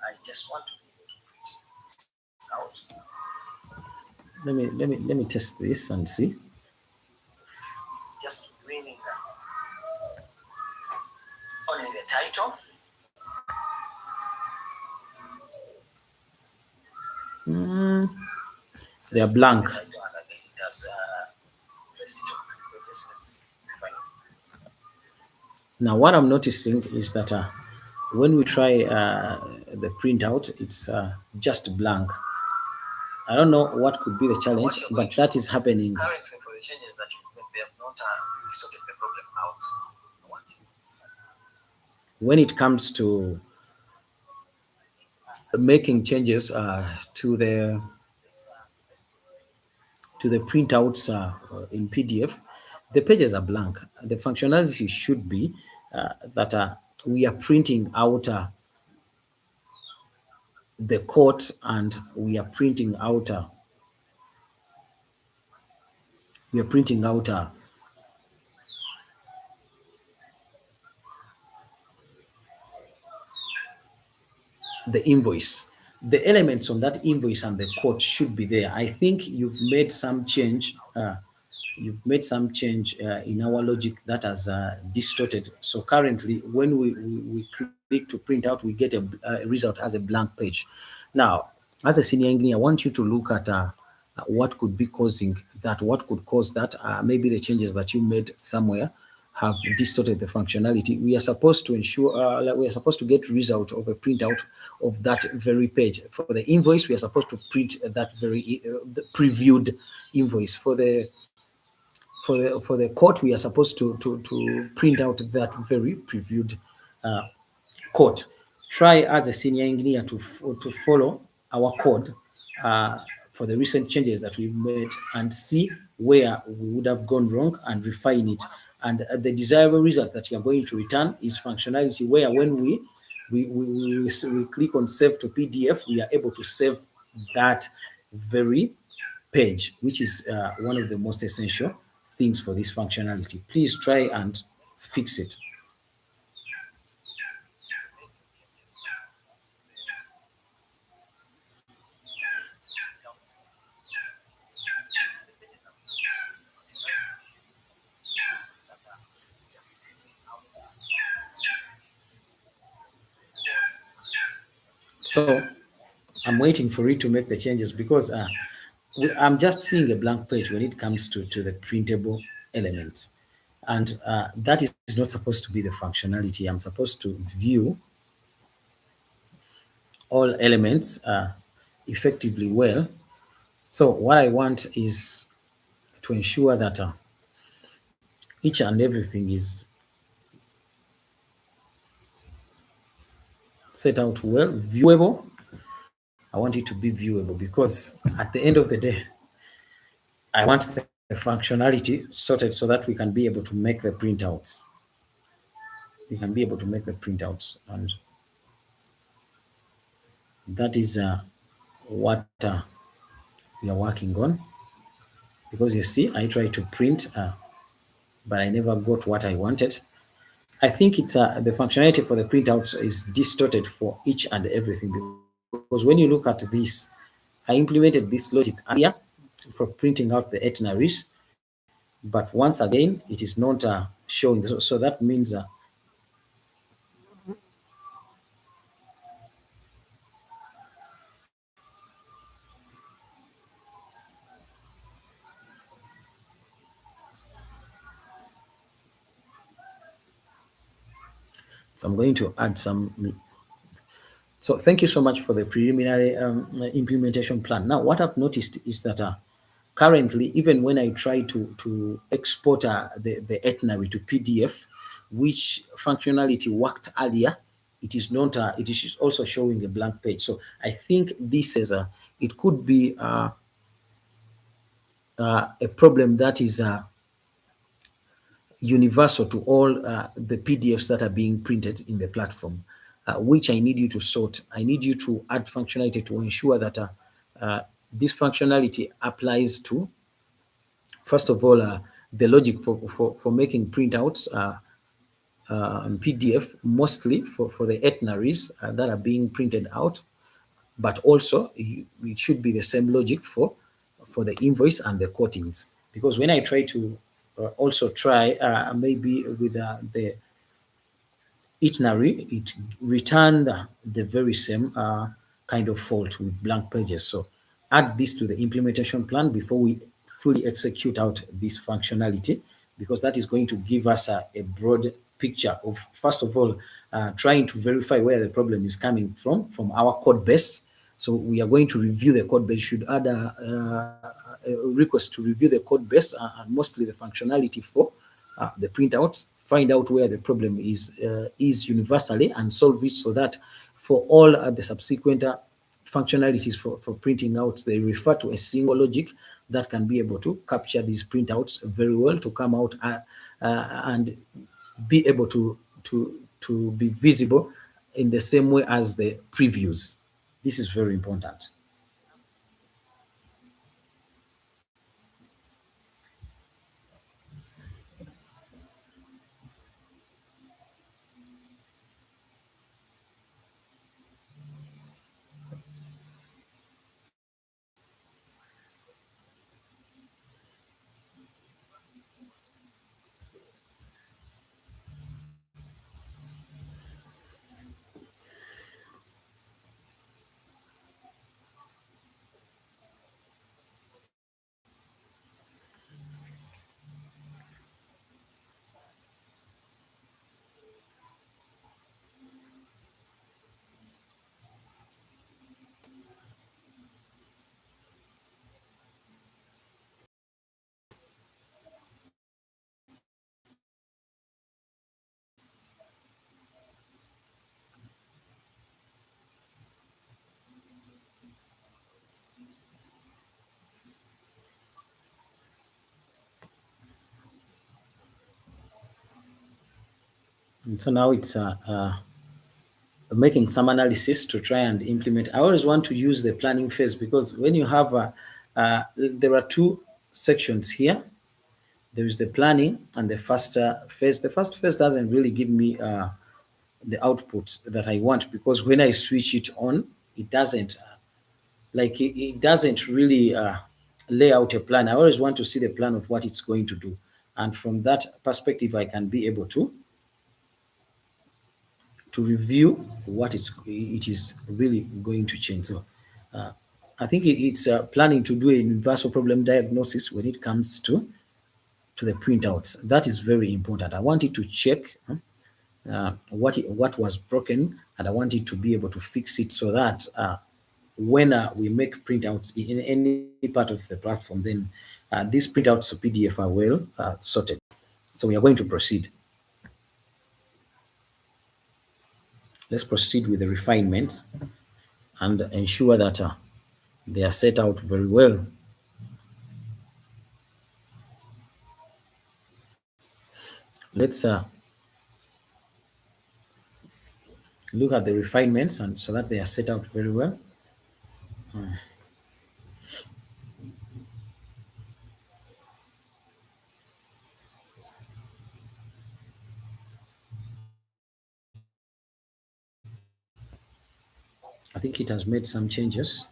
I just want to be able to print this out. Let me test this and see. It's just bringing only the title. They are blank. Now, what I'm noticing is that when we try the printout, it's just blank. I don't know what could be the challenge, but that is happening. Currently, for the changes that you made, they have not really sorted the problem out. When it comes to making changes to the printouts in PDF, the pages are blank. The functionality should be that we are printing out the quote, and we are printing out the invoice. The elements on that invoice and the quote should be there. I think you've made some change. In our logic that has distorted. So currently, when we click to print out, we get a result as a blank page. Now, as a senior engineer, I want you to look at what could be causing that, what could cause that. Maybe the changes that you made somewhere have distorted the functionality. We are supposed to ensure, we are supposed to get result of a printout of that very page. For the invoice, we are supposed to print that very the previewed invoice. For the quote, we are supposed to print out that very previewed quote. Try as a senior engineer to follow our code for the recent changes that we've made and see where we would have gone wrong and refine it. And the desirable result that you're going to return is functionality where when we click on save to PDF, we are able to save that very page, which is one of the most essential things for this functionality. Please try and fix it. So I'm waiting for it to make the changes because I'm just seeing a blank page when it comes to the printable elements. And that is not supposed to be the functionality. I'm supposed to view all elements effectively well. So what I want is to ensure that each and everything is set out well, viewable. I want it to be viewable because at the end of the day, I want the functionality sorted so that we can be able to make the printouts. We can be able to make the printouts, and that is what we are working on. Because you see, I try to print but I never got what I wanted. I think it's the functionality for the printouts is distorted for each and everything, because when you look at this, I implemented this logic earlier for printing out the itineraries, but once again, it is not showing. So that means so I'm going to add some. So thank you so much for the preliminary implementation plan. Now, what I've noticed is that currently, even when I try to export the itinerary to PDF, which functionality worked earlier, it is not. It is also showing a blank page. So I think this is a. It could be a problem that is universal to all the PDFs that are being printed in the platform, which I need you to sort. I need you to add functionality to ensure that uh, this functionality applies to, first of all, the logic for making printouts PDF, mostly for the itineraries that are being printed out, but also it should be the same logic for the invoice and the quotings. Because when I try to also try maybe with the itinerary, it returned the very same kind of fault with blank pages. So add this to the implementation plan before we fully execute out this functionality, because that is going to give us a broad picture of, first of all, trying to verify where the problem is coming from our code base. So we are going to review the code base, should add a request to review the code base and mostly the functionality for the printouts, find out where the problem is universally and solve it, so that for all the subsequent functionalities for printing out, they refer to a single logic that can be able to capture these printouts very well to come out and be able to be visible in the same way as the previews. This is very important. And so now it's making some analysis to try and implement. I always want to use the planning phase, because when you have, there are two sections here. There is the planning and the first phase. The first phase doesn't really give me the output that I want, because when I switch it on, it doesn't it doesn't really lay out a plan. I always want to see the plan of what it's going to do, and from that perspective, I can be able to review what it is really going to change. So uh, I think it's planning to do a universal problem diagnosis when it comes to the printouts. That is very important. I want it to check what was broken, and I want it to be able to fix it, so that when we make printouts in any part of the platform, then these printouts of PDF are well sorted. So we are going to proceed. Let's proceed with the refinements and ensure that they are set out very well. Let's look at the refinements, and so that they are set out very well. I think it has made some changes.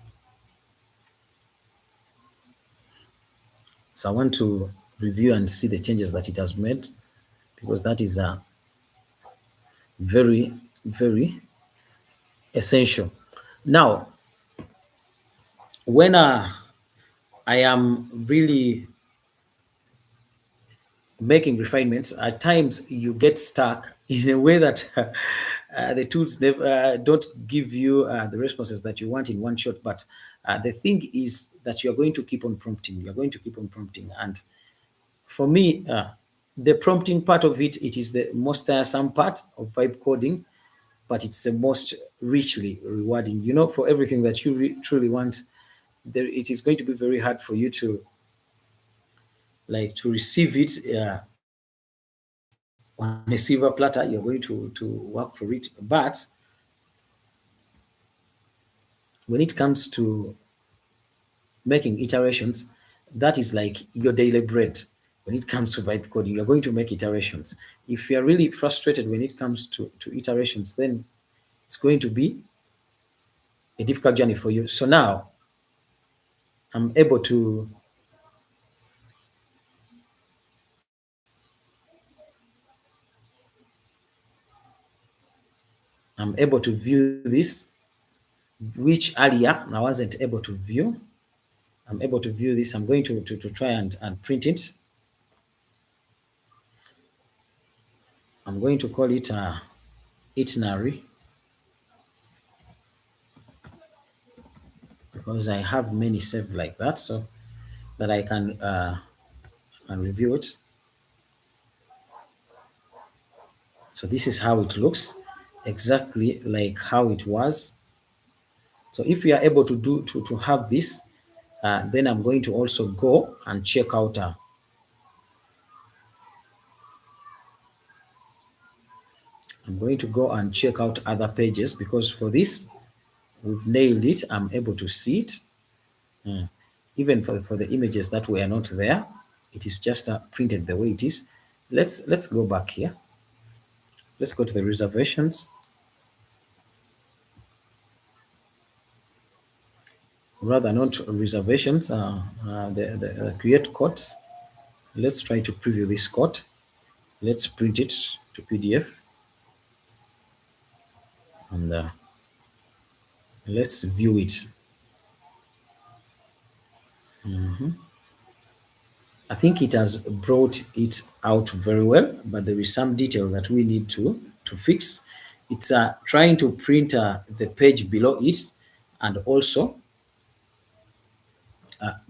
So I want to review and see the changes that it has made, because that is very, very essential. Now, when I am really making refinements, at times you get stuck in a way that the tools don't give you the responses that you want in one shot. But the thing is that you're going to keep on prompting. You're going to keep on prompting. And for me, the prompting part of it, it is the most tiresome part of vibe coding, but it's the most richly rewarding. You know, for everything that you truly want, there it is going to be very hard for you to to receive it on a silver platter. You're going to work for it. But when it comes to making iterations, that is like your daily bread. When it comes to vibe coding, you're going to make iterations. If you're really frustrated when it comes to iterations, then it's going to be a difficult journey for you. So now I'm able to view this, which earlier I wasn't able to view. I'm able to view this. I'm going to try and print it. I'm going to call it itinerary, because I have many saved like that, so that I can review it. So this is how it looks, exactly like how it was. So if you are able to have this, then I'm going to also go and check out. I'm going to go and check out other pages, because for this we've nailed it. I'm able to see it. Even for the images that were not there, it is just printed the way it is. Let's go back here. Let's go to the reservations. Rather, not reservations, the create codes. Let's try to preview this code. Let's print it to PDF, and let's view it. I think it has brought it out very well, but there is some detail that we need to fix. It's trying to print the page below it, and also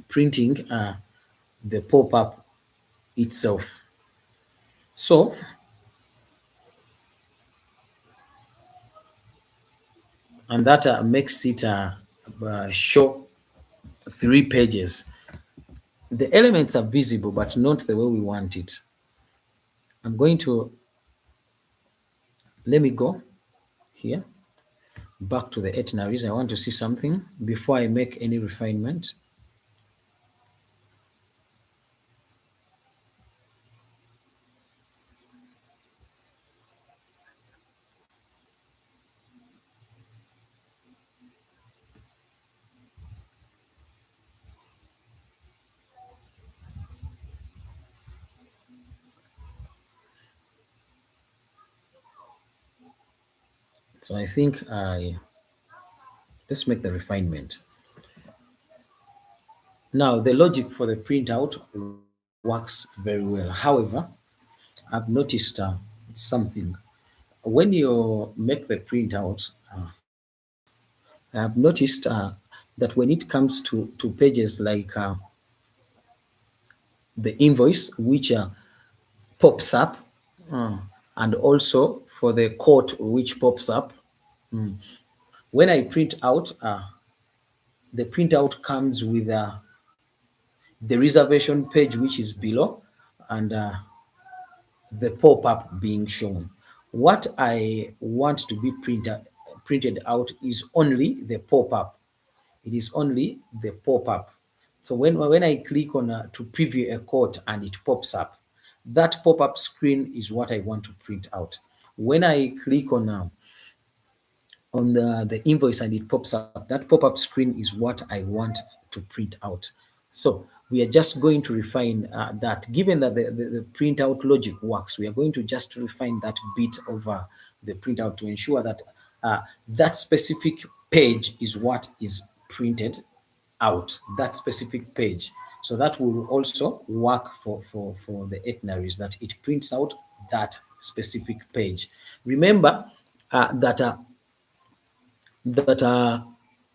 printing the pop-up itself. So, and that makes it show 3 pages. The elements are visible, but not the way we want it. I'm going to, let me go here, back to the itineraries. I want to see something before I make any refinement. So I think let's make the refinement. Now the logic for the printout works very well. However, I've noticed something. When you make the printout, I have noticed that when it comes to pages like the invoice, which pops up, uh, and also for the quote, which pops up, when I print out, the printout comes with the reservation page, which is below, and the pop-up being shown. What I want to be printed out is only the pop-up. It is only the pop-up. So when I click on to preview a quote and it pops up, that pop-up screen is what I want to print out. When I click on on the invoice and it pops up. That pop-up screen is what I want to print out. So we are just going to refine that. Given that the printout logic works, we are going to just refine that bit of the printout to ensure that that specific page is what is printed out, that specific page. So that will also work for the itineraries, that it prints out that specific page. Remember that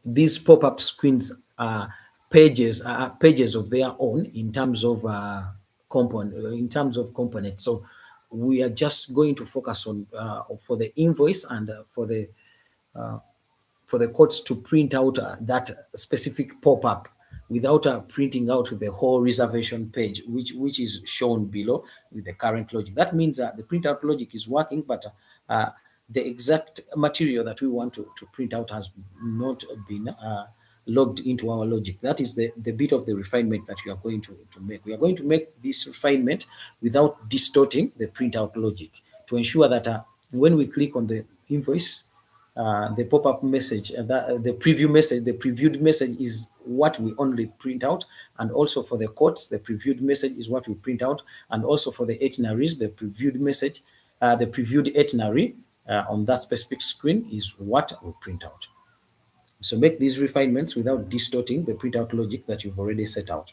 these pop-up screens are pages of their own in terms of components. So we are just going to focus on for the invoice and for the courts to print out that specific pop-up without printing out the whole reservation page, which is shown below with the current logic. That means the printout logic is working, but uh, the exact material that we want to print out has not been logged into our logic. That is the bit of the refinement that we are going to make. We are going to make this refinement without distorting the printout logic to ensure that when we click on the invoice, the pop-up message, the preview message, the previewed message is what we only print out, and also for the quotes, the previewed message is what we print out, and also for the itineraries, the previewed message, the previewed itinerary on that specific screen is what we print out. So make these refinements without distorting the printout logic that you've already set out.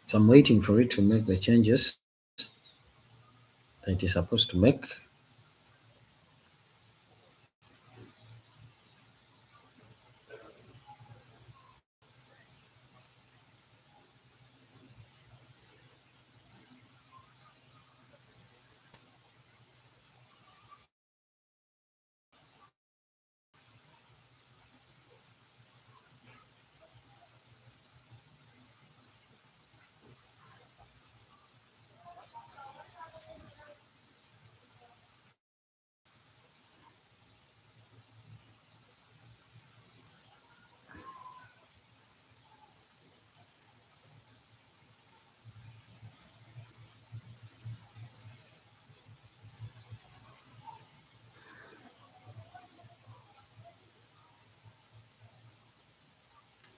So I'm waiting for it to make the changes that it's supposed to make.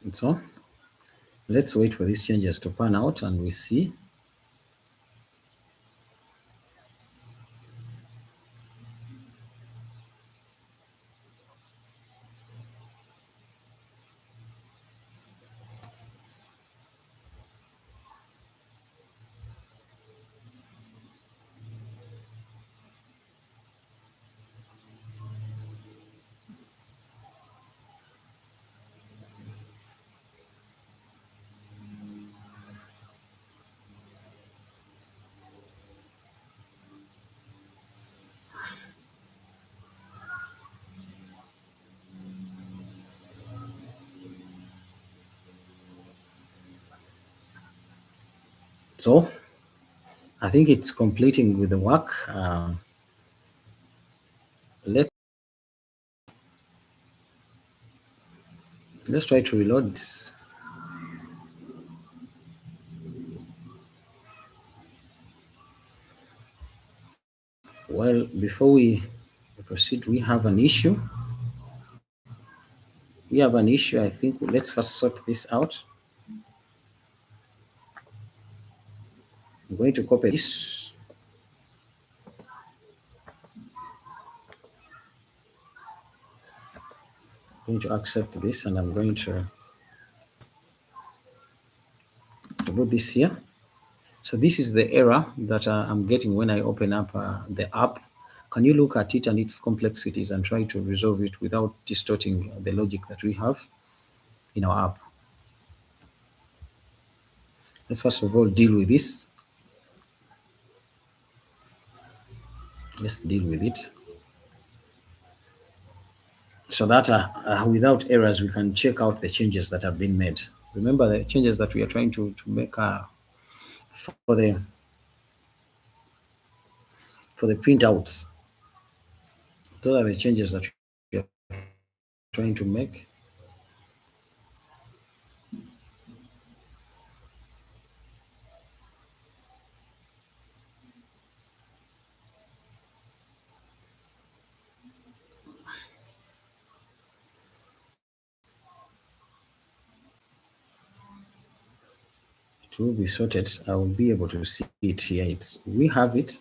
And so let's wait for these changes to pan out and we see. So I think it's completing with the work. Let let's try to reload this. Well, before we proceed, we have an issue. We have an issue. I think let's first sort this out. I'm going to copy this. going to accept this, and I'm going to put this here. So this is the error that I'm getting when I open up the app. Can you look at it and its complexities and try to resolve it without distorting the logic that we have in our app? Let's first of all deal with this. Let's deal with it so that without errors we can check out the changes that have been made. Remember the changes that we are trying to make for the printouts. Those are the changes that we are trying to make. It will be sorted. I will be able to see it here. We have it,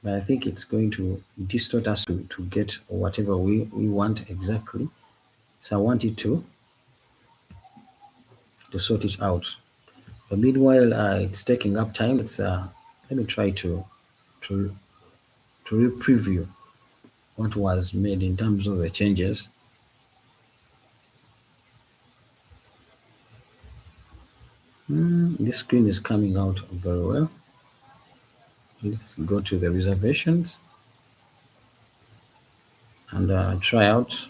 but I think it's going to distort us to get whatever we want exactly. So I want it to sort it out. But meanwhile, it's taking up time. Let me try to preview what was made in terms of the changes. This screen is coming out very well. Let's go to the reservations and try out.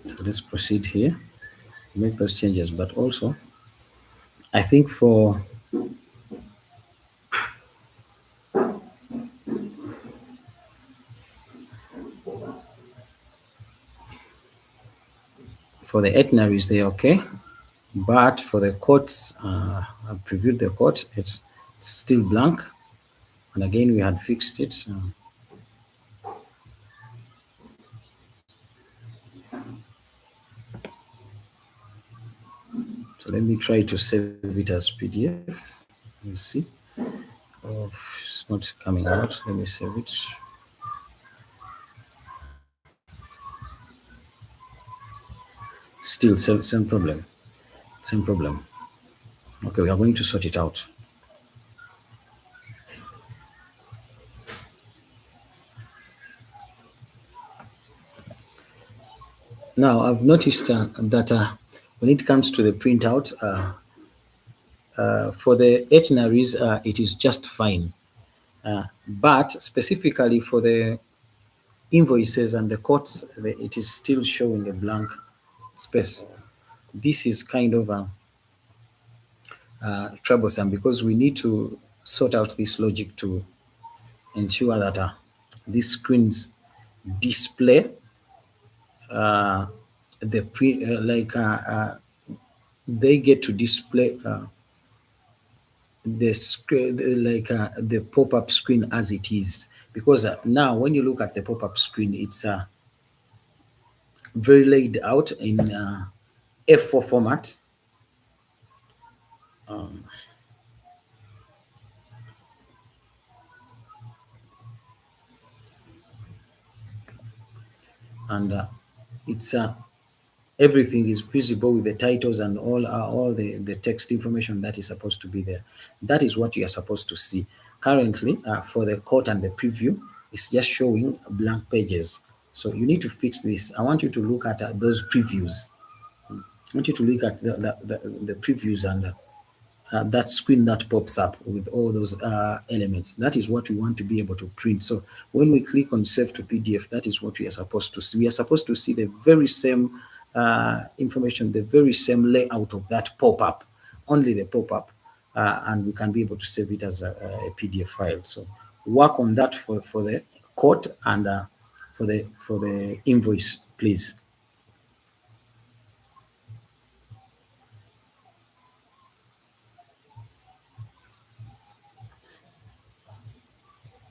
So let's proceed here, make those changes. But also, I think for the itineraries, they're okay. But for the courts, I've previewed the court. It's still blank. And again, we had fixed it. So let me try to save it as PDF. We'll see. Oh, it's not coming out. Let me save it. Still, same problem. Same problem. Okay, we are going to sort it out. Now, I've noticed that when it comes to the printout, for the itineraries, it is just fine. But specifically for the invoices and the quotes, it is still showing a blank space. This is kind of troublesome because we need to sort out this logic to ensure that these screens display the they get to display the screen like the pop-up screen as it is, because now when you look at the pop-up screen, it's very laid out in F4 format. And it's everything is visible with the titles and all the text information that is supposed to be there. That is what you are supposed to see. Currently, for the quote and the preview, it's just showing blank pages. So you need to fix this. I want you to look at those previews. I want you to look at the previews and that screen that pops up with all those elements. That is what we want to be able to print. So when we click on save to PDF, that is what we are supposed to see. We are supposed to see the very same information, the very same layout of that pop-up, only the pop-up, and we can be able to save it as a PDF file. So work on that for the quote and for the invoice, please.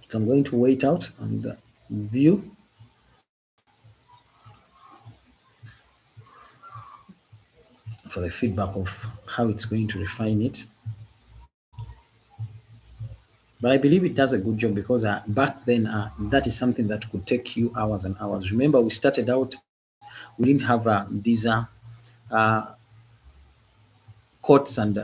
So I'm going to wait out and view for the feedback of how it's going to refine it. But I believe it does a good job because back then, that is something that could take you hours and hours. Remember, we started out, we didn't have these uh, quotes and,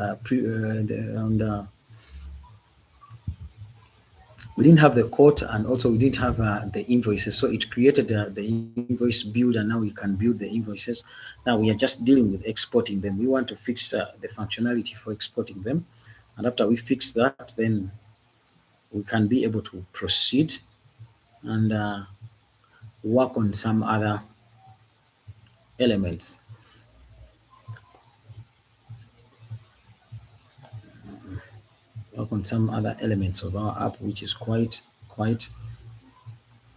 we didn't have the quote, and also we didn't have the invoices. So it created the invoice build, and now we can build the invoices. Now we are just dealing with exporting them. We want to fix the functionality for exporting them. And after we fix that, then we can be able to proceed and work on some other elements, of our app, which is quite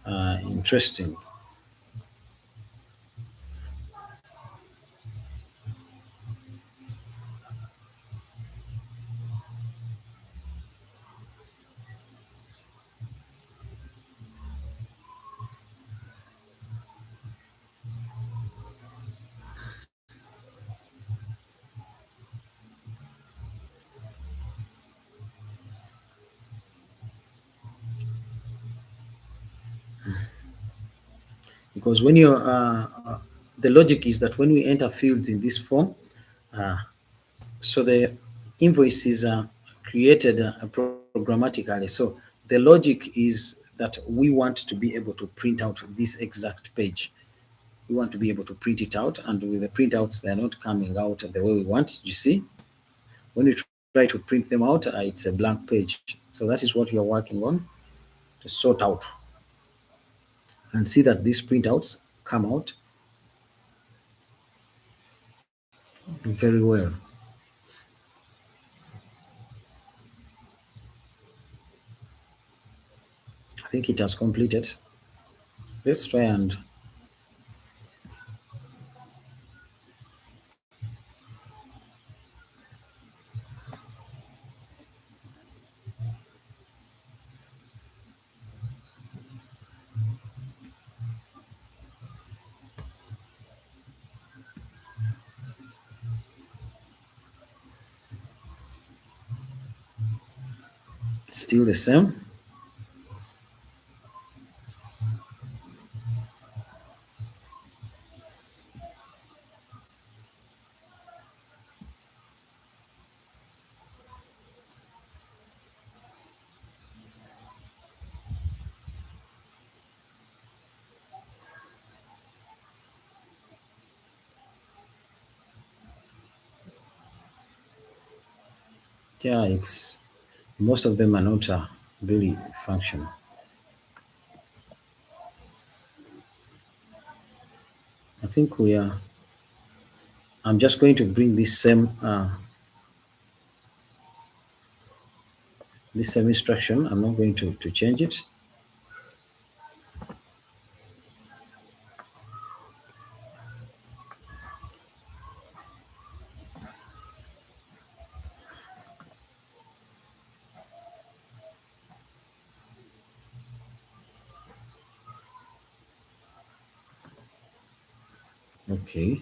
interesting. Because when you're the logic is that when we enter fields in this form, uh, so the invoices are created programmatically. So the logic is that we want to be able to print out this exact page. We want to be able to print it out, and with the printouts, they're not coming out the way we want. You see, when you try to print them out, it's a blank page. So that is what we are working on to sort out and see that these printouts come out very well. I think it has completed. Let's try and still the same. Yeah, it's most of them are not really functional. I think we are. I'm just going to bring this same instruction. I'm not going to change it. Okay.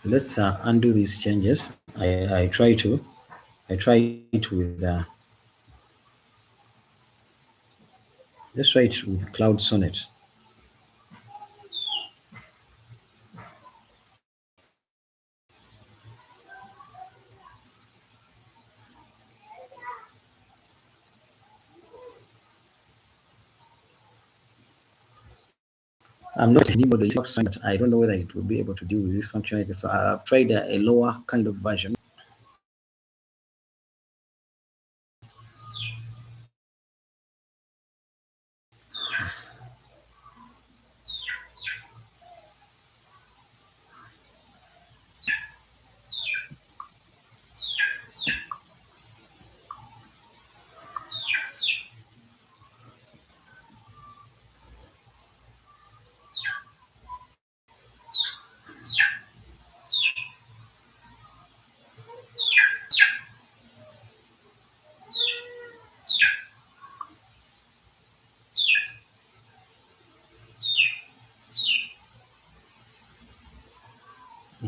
Let's undo these changes. I try it with let's try it with Cloud Sonnet. I'm not any model. I don't know whether it will be able to deal with this functionality. So I've tried a lower kind of version.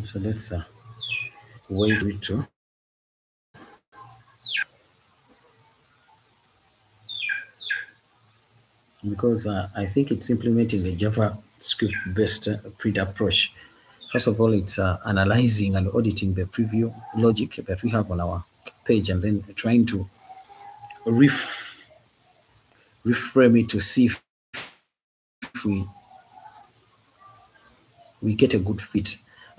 So let's wait for it to, because I think it's implementing the JavaScript based print approach. First of all, it's analyzing and auditing the preview logic that we have on our page and then trying to ref- reframe it to see if we get a good fit.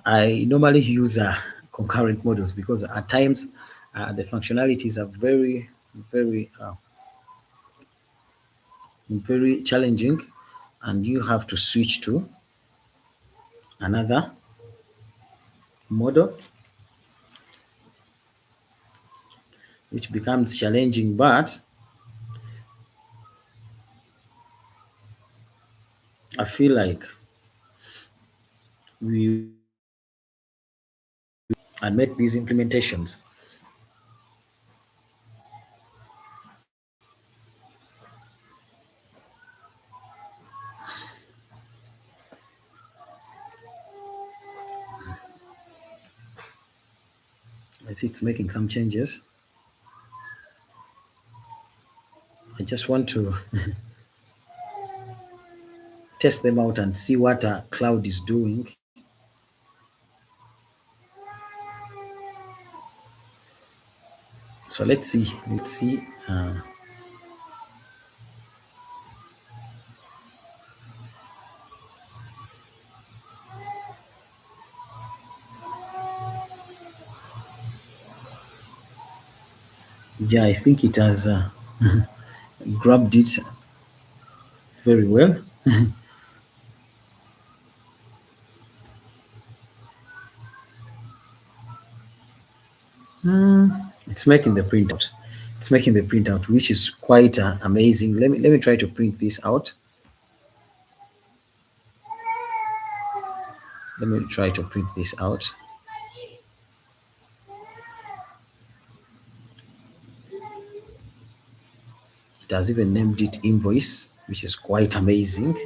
I normally use concurrent models because at times the functionalities are very challenging, and you have to switch to another model, which becomes challenging. But I feel like we and make these implementations. I see it's making some changes. I just want to test them out and see what Cloud is doing. So let's see. Let's see. Yeah, I think it has grabbed it very well. It's making the printout. It's making the printout, which is quite amazing. Let me try to print this out. Let me try to print this out. It has even named it invoice, which is quite amazing.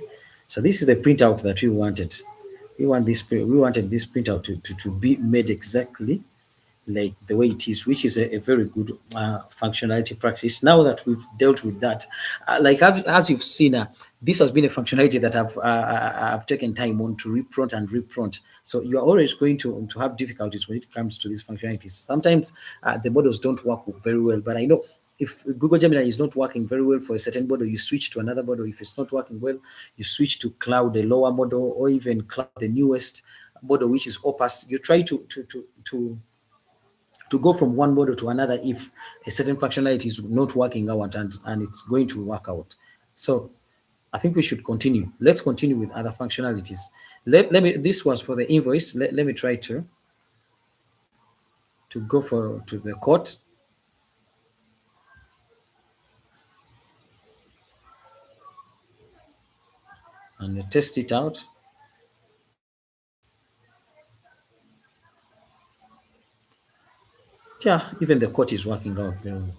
So this is the printout that we wanted. We wanted this printout to be made exactly like the way it is, which is a very good functionality practice. Now that we've dealt with that, as you've seen, this has been a functionality that I've taken time on to repront and repront. So you are always going to have difficulties when it comes to these functionalities. Sometimes the models don't work very well, but I know if Google Gemini is not working very well for a certain model, you switch to another model. If it's not working well, you switch to Cloud, the lower model, or even Cloud, the newest model, which is Opus. You try to go from one model to another if a certain functionality is not working out, and it's going to work out. So I think we should continue. Let's continue with other functionalities. Let me, this was for the invoice. Let me try to go for to the court and test it out. Yeah, even the court is working out very well.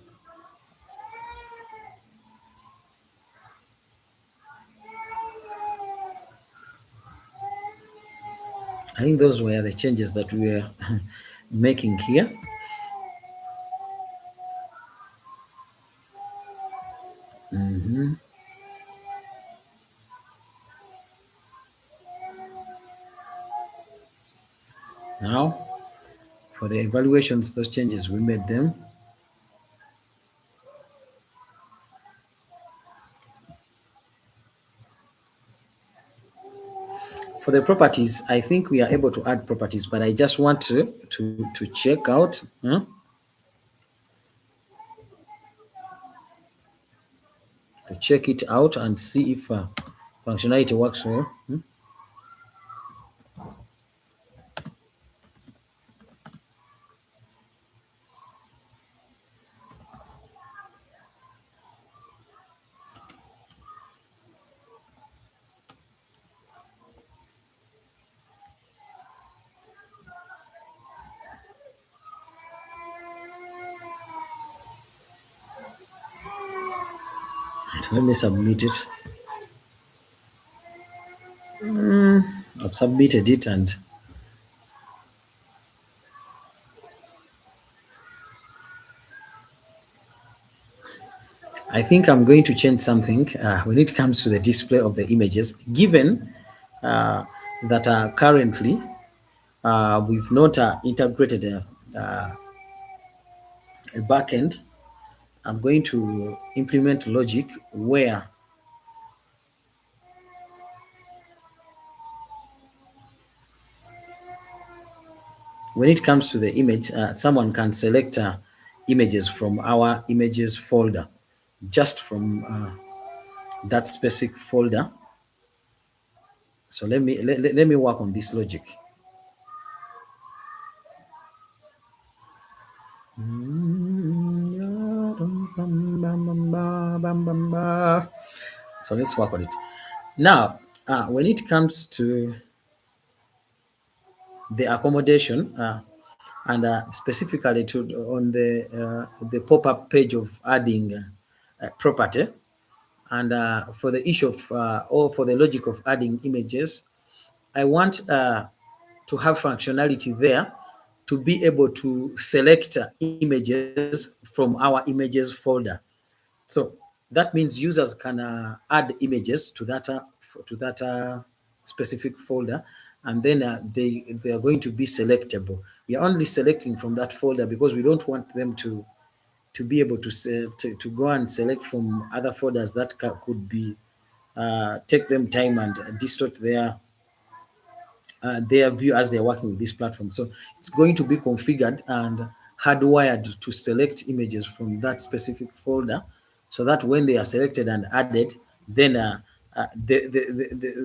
I think those were the changes that we were making here. Now, for the evaluations, those changes, we made them. For the properties, I think we are able to add properties, but I just want to check out, to check it out and see if functionality works well. So let me submit it. I've submitted it, and I think I'm going to change something when it comes to the display of the images, given uh, that currently we've not integrated a backend. I'm going to implement logic where when it comes to the image, someone can select images from our images folder, just from that specific folder. So let me work on this logic. So let's work on it. Now, when it comes to the accommodation, specifically to on the pop-up page of adding property, and for the issue of or for the logic of adding images, I want to have functionality there to be able to select images from our images folder. So that means users can add images to that specific folder, and then they are going to be selectable. We are only selecting from that folder because we don't want them to be able to go and select from other folders that could be take them time and distort their view as they're working with this platform. So it's going to be configured and hardwired to select images from that specific folder, so that when they are selected and added, then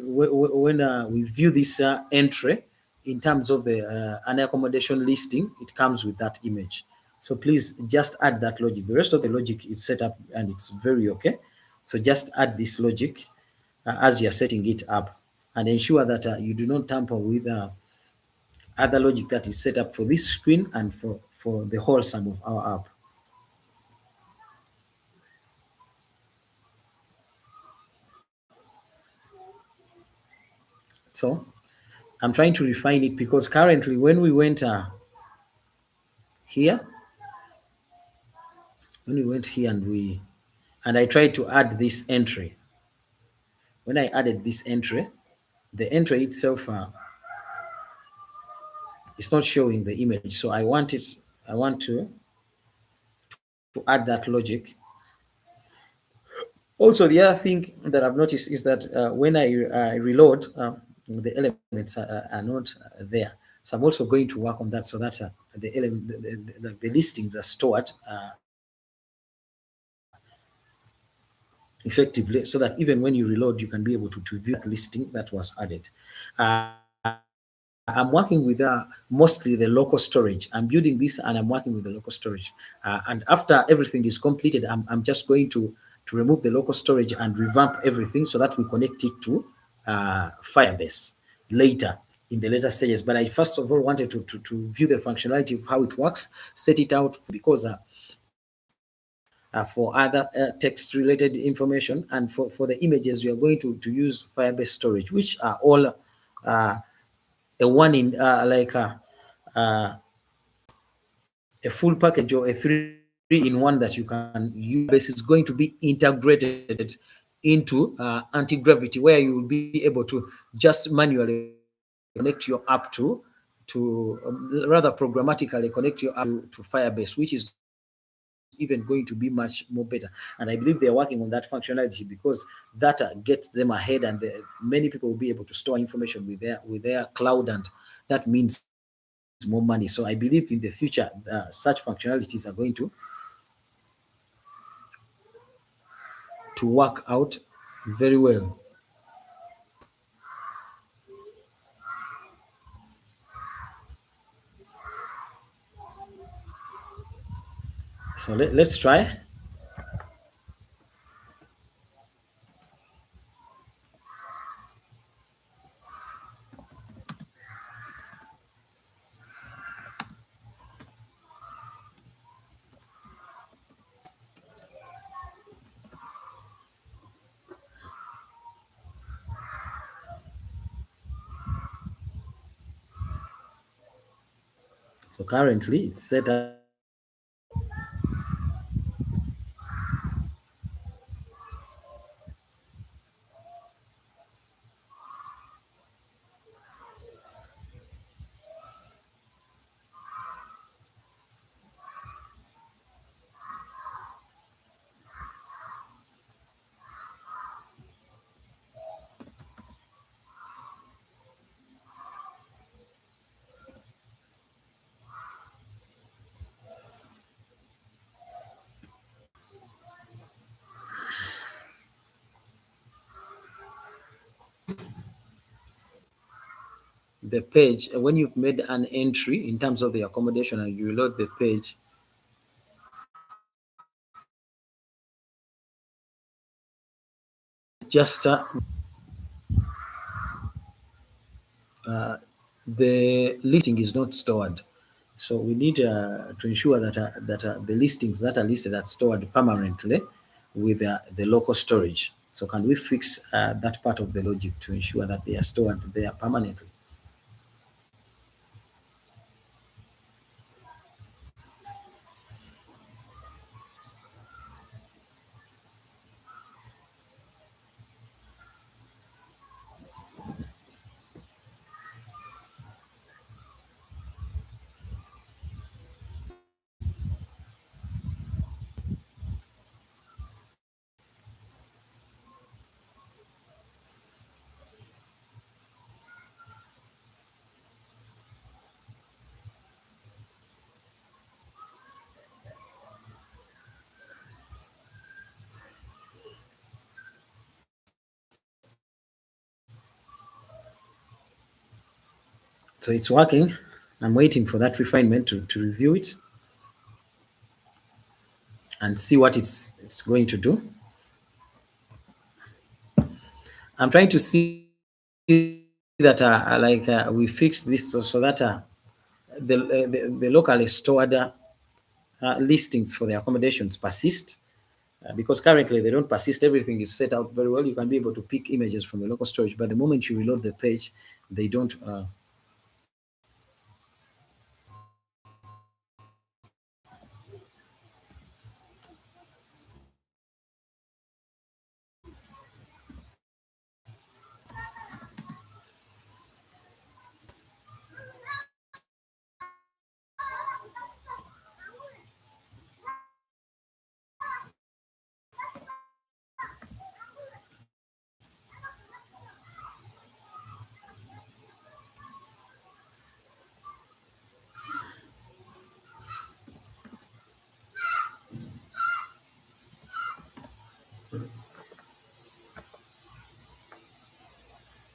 when we view this entry in terms of the an accommodation listing, it comes with that image. So please just add that logic. The rest of the logic is set up and it's very okay. So just add this logic as you're setting it up, and ensure that you do not tamper with other logic that is set up for this screen and for the whole sum of our app. So I'm trying to refine it because currently when we went here, and I tried to add this entry. When I added this entry, the entry itself is not showing the image. So I want to add that logic. Also, the other thing that I've noticed is that when I reload, the elements are not there. So I'm also going to work on that so that the listings are stored effectively, so that even when you reload, you can be able to view that listing that was added. I'm working with mostly the local storage. I'm building this and I'm working with the local storage. And after everything is completed, I'm just going to remove the local storage and revamp everything so that we connect it to Firebase later in the later stages. But I first of all wanted to view the functionality of how it works, set it out because for other text related information, and for the images, we are going to use Firebase storage, which are all a one in uh, a full package or a three in one that you can use. Base is going to be integrated into anti-gravity, where you will be able to just manually connect your app rather programmatically connect your app to Firebase, which is even going to be much more better. And I believe they're working on that functionality because that gets them ahead, and many people will be able to store information with their cloud, and that means more money. So I believe in the future, such functionalities are going to work out very well. So let's try. So currently it's set up. The page, when you've made an entry in terms of the accommodation and you reload the page, just the listing is not stored. So we need to ensure that the listings that are listed are stored permanently with the local storage. So can we fix that part of the logic to ensure that they are stored there permanently? So it's working. I'm waiting for that refinement to review it and see what it's going to do. I'm trying to see that we fix this so that the locally stored listings for the accommodations persist, because currently they don't persist. Everything is set out very well. You can be able to pick images from the local storage, but the moment you reload the page, they don't.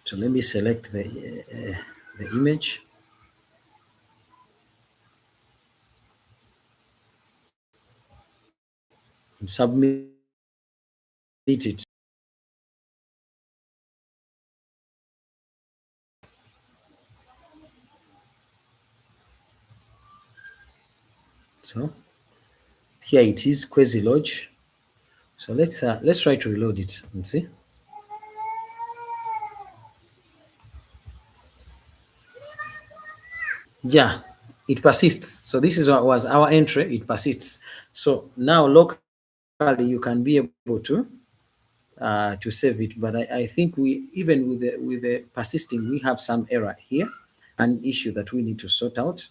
So let me select the image and submit it. So here it is, Quasi Lodge. So let's try to reload it and see. Yeah, it persists. So this is what was our entry. It persists. So now locally you can be able to save it. But I think we even with the persisting, we have some error here, an issue that we need to sort out.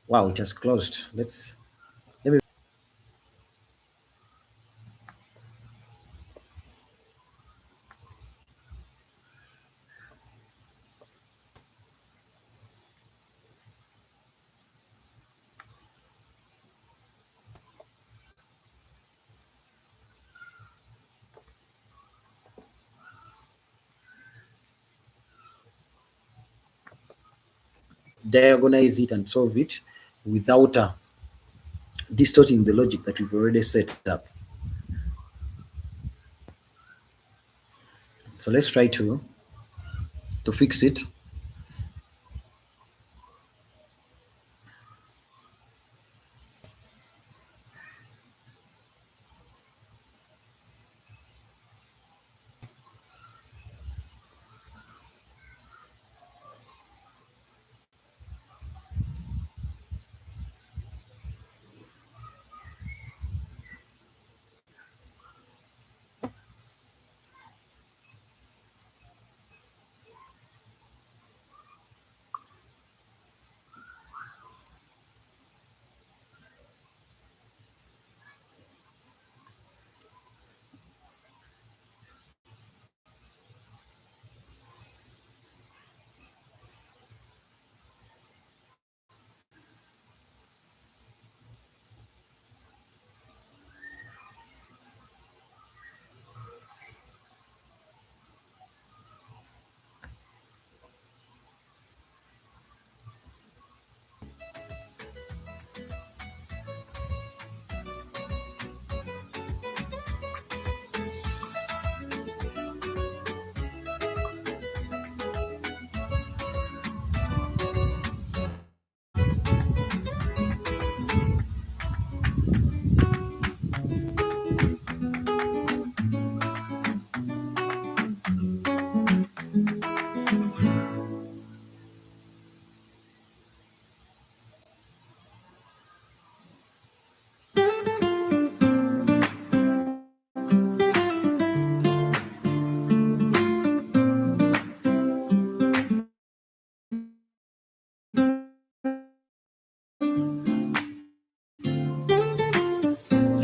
Wow, it has closed. Let me. Diagonalize it and solve it without distorting the logic that we've already set up. So let's try to fix it.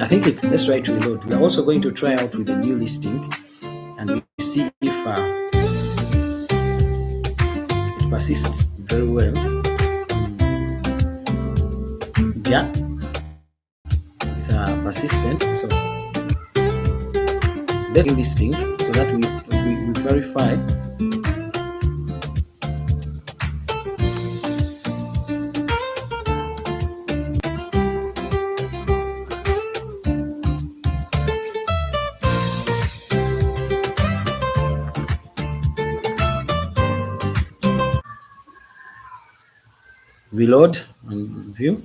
I think it. Let's try to reload. We are also going to try out with a new listing, and we see if it persists very well. Yeah, it's persistent. So let's new listing so that we verify. Reload and view.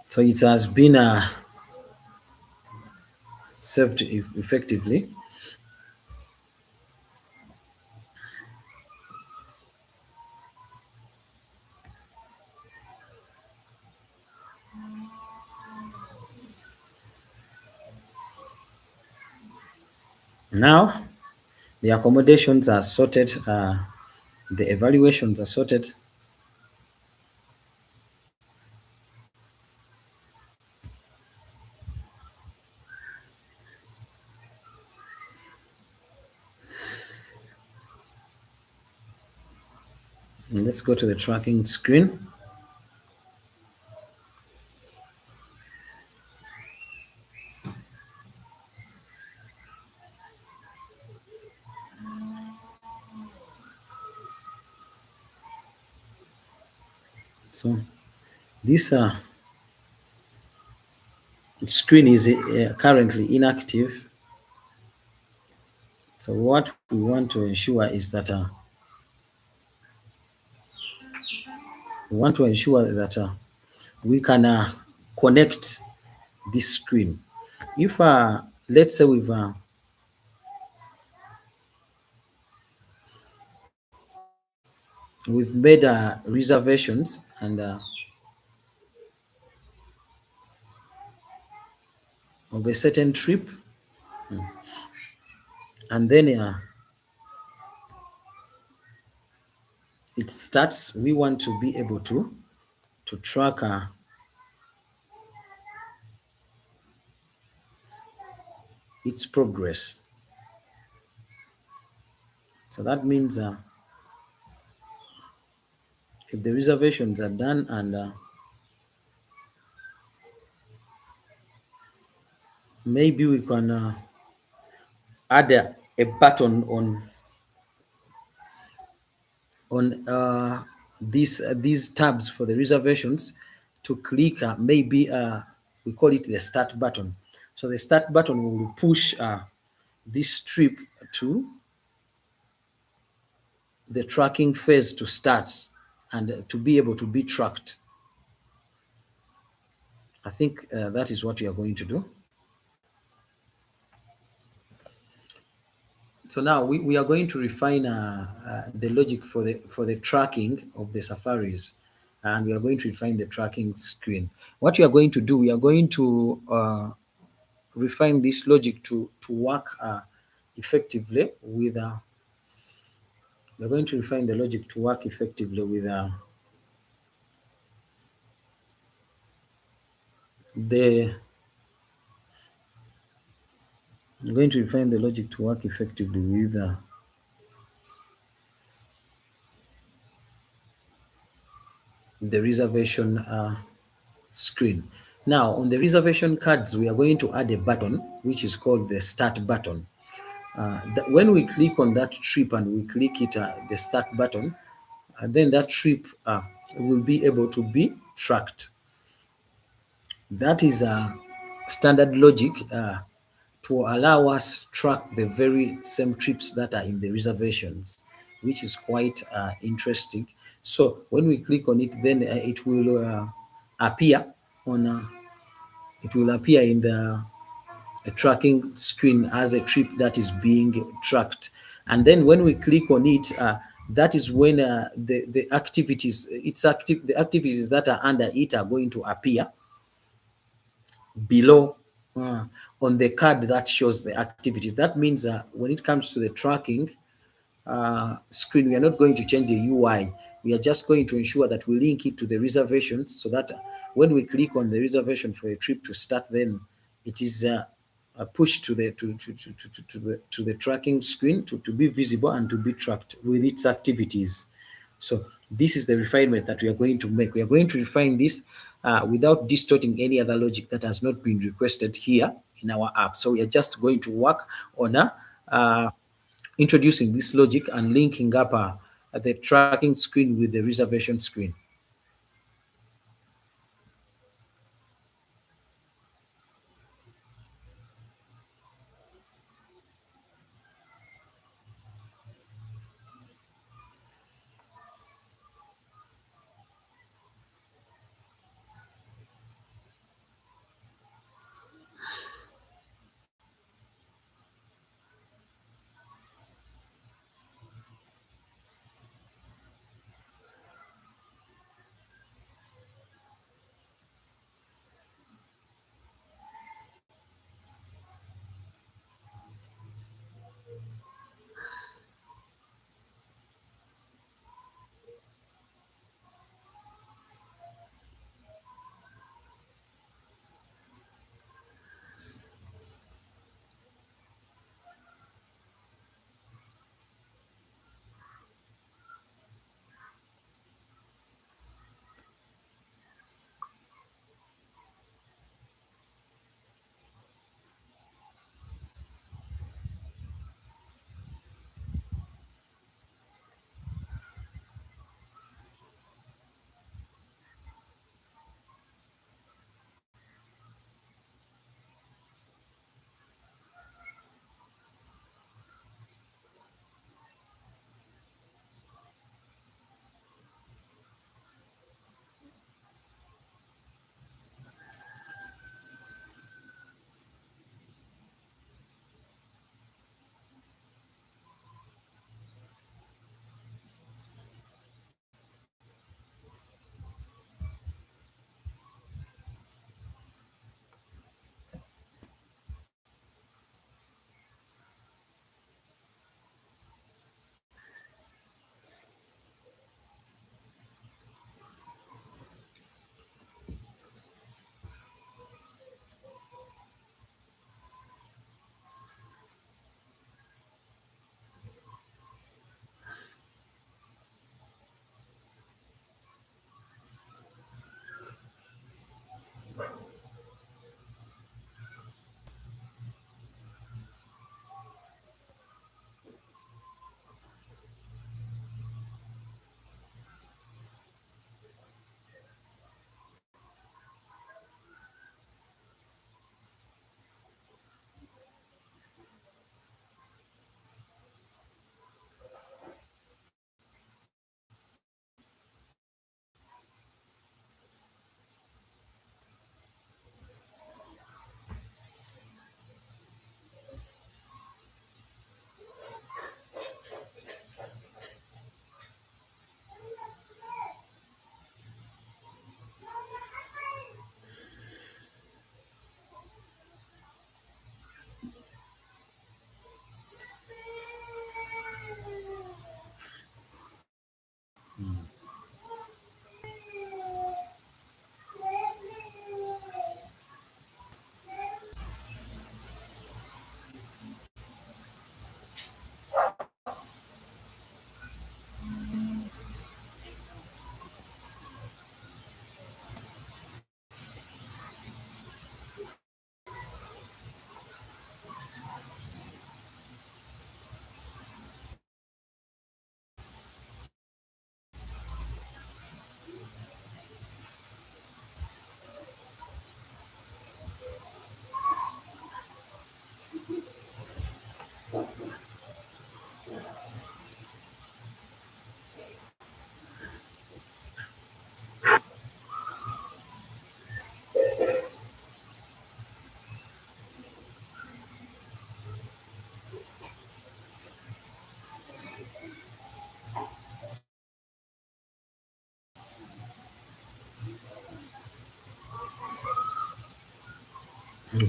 So it has been saved effectively. Now the accommodations are sorted. The evaluations are sorted. And let's go to the tracking screen. So these are its screen is currently inactive. So what we want to ensure is that we want to ensure that we can connect this screen. If let's say we've made reservations and of a certain trip, and then it starts, we want to be able to track its progress. So that means if the reservations are done and maybe we can add a button on these tabs for the reservations to click. Maybe we call it the start button. So the start button will push this trip to the tracking phase to start and to be able to be tracked. I think that is what we are going to do. So now we are going to refine the logic for the tracking of the safaris, and we are going to refine the tracking screen. What we are going to do, we are going to refine this logic to work effectively with. We're going to refine the logic to work effectively with the. We're going to refine the logic to work effectively with the reservation screen. Now, on the reservation cards, we are going to add a button which is called the start button. When we click on that trip and we click it, the start button, then that trip will be able to be tracked. That is a standard logic to allow us track the very same trips that are in the reservations, which is quite interesting. So when we click on it, then it will appear on. It will appear in the a tracking screen as a trip that is being tracked. And then when we click on it, that is when the activities, the activities that are under it are going to appear below on the card that shows the activities. That means when it comes to the tracking screen, we are not going to change the UI. We are just going to ensure that we link it to the reservations so that when we click on the reservation for a trip to start, then it is pushed to the tracking screen to be visible and to be tracked with its activities. So this is the refinement that we are going to make. We are going to refine this without distorting any other logic that has not been requested here in our app. So we are just going to work on uh, introducing this logic and linking up the tracking screen with the reservation screen.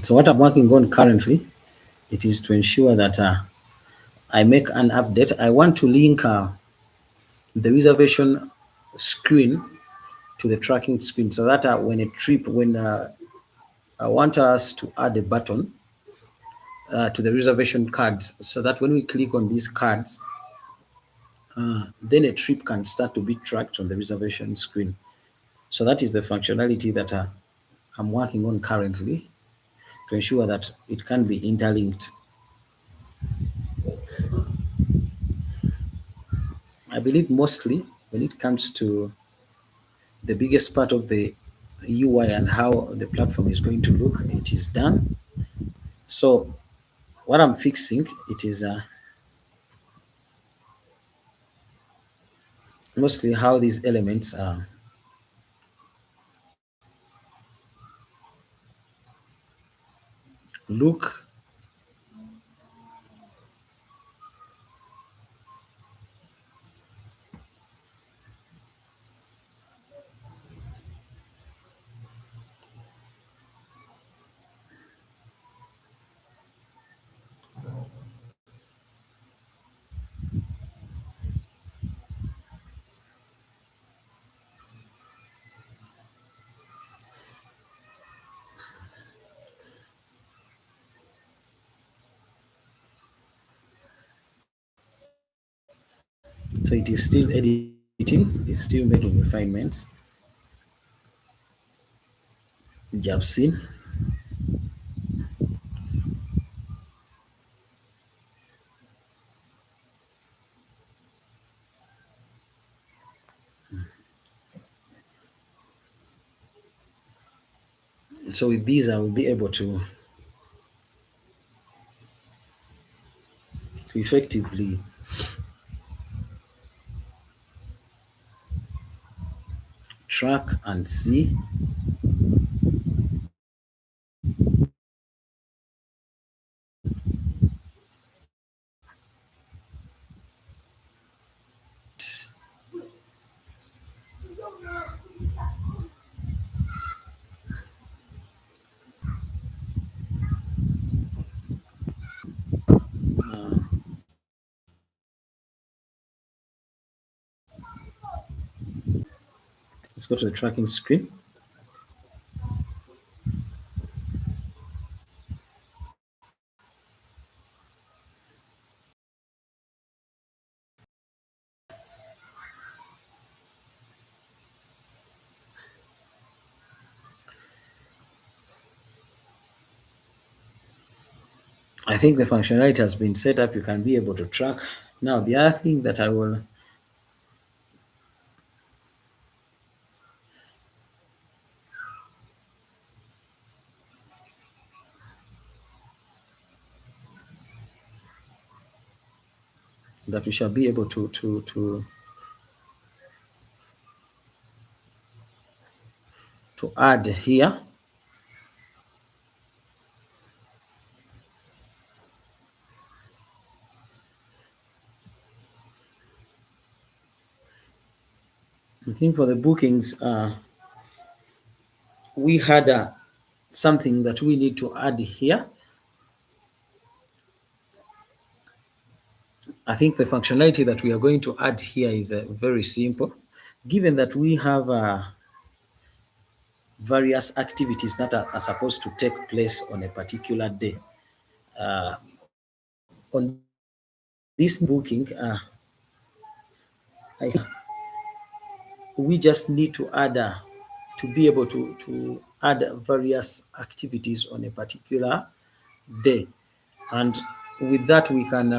So what I'm working on currently, it is to ensure that I make an update. I want to link the reservation screen to the tracking screen so that when I want us to add a button to the reservation cards so that when we click on these cards, then a trip can start to be tracked on the reservation screen. So that is the functionality that I'm working on currently to ensure that it can be interlinked. I believe mostly when it comes to the biggest part of the UI and how the platform is going to look, it is done. So what I'm fixing, it is mostly how these elements look. So it is still editing, it's still making refinements. You have seen. So with these, I will be able to effectively track and see let's go to the tracking screen. I think the functionality has been set up. You can be able to track. Now, the other thing that we shall be able to add here, I think for the bookings, we had something that we need to add here. I think the functionality that we are going to add here is very simple. Given that we have various activities that are supposed to take place on a particular day, on this booking, we just need to add to be able to add various activities on a particular day, and with that we can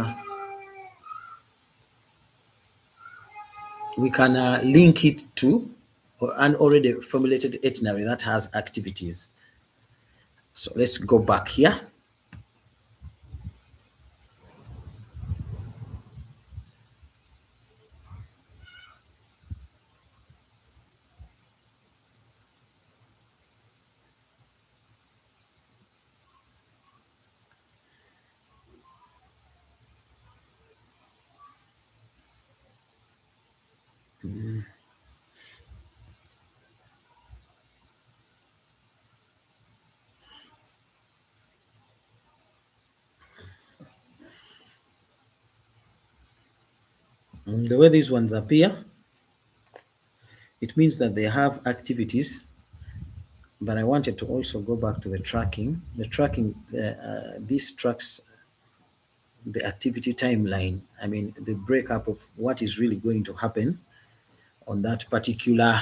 link it to an already formulated itinerary that has activities. So let's go back here. The way these ones appear, it means that they have activities, but I wanted to also go back to the tracking. The tracking, this tracks the activity timeline. I mean, the breakup of what is really going to happen on that particular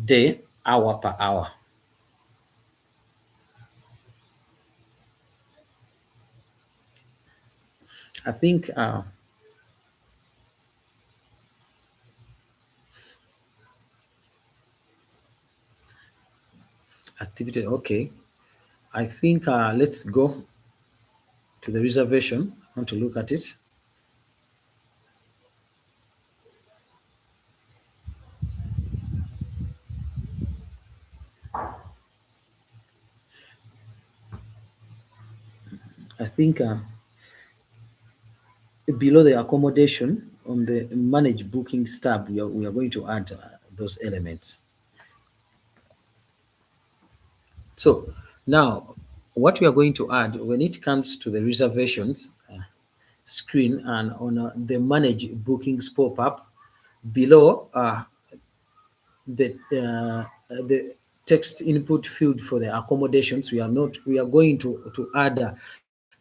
day, hour per hour. I think activity, okay. I think let's go to the reservation. I want to look at it. I think below the accommodation on the manage bookings tab, we are going to add those elements. So now what we are going to add when it comes to the reservations screen and on the manage bookings pop-up below the text input field for the accommodations, we are going to add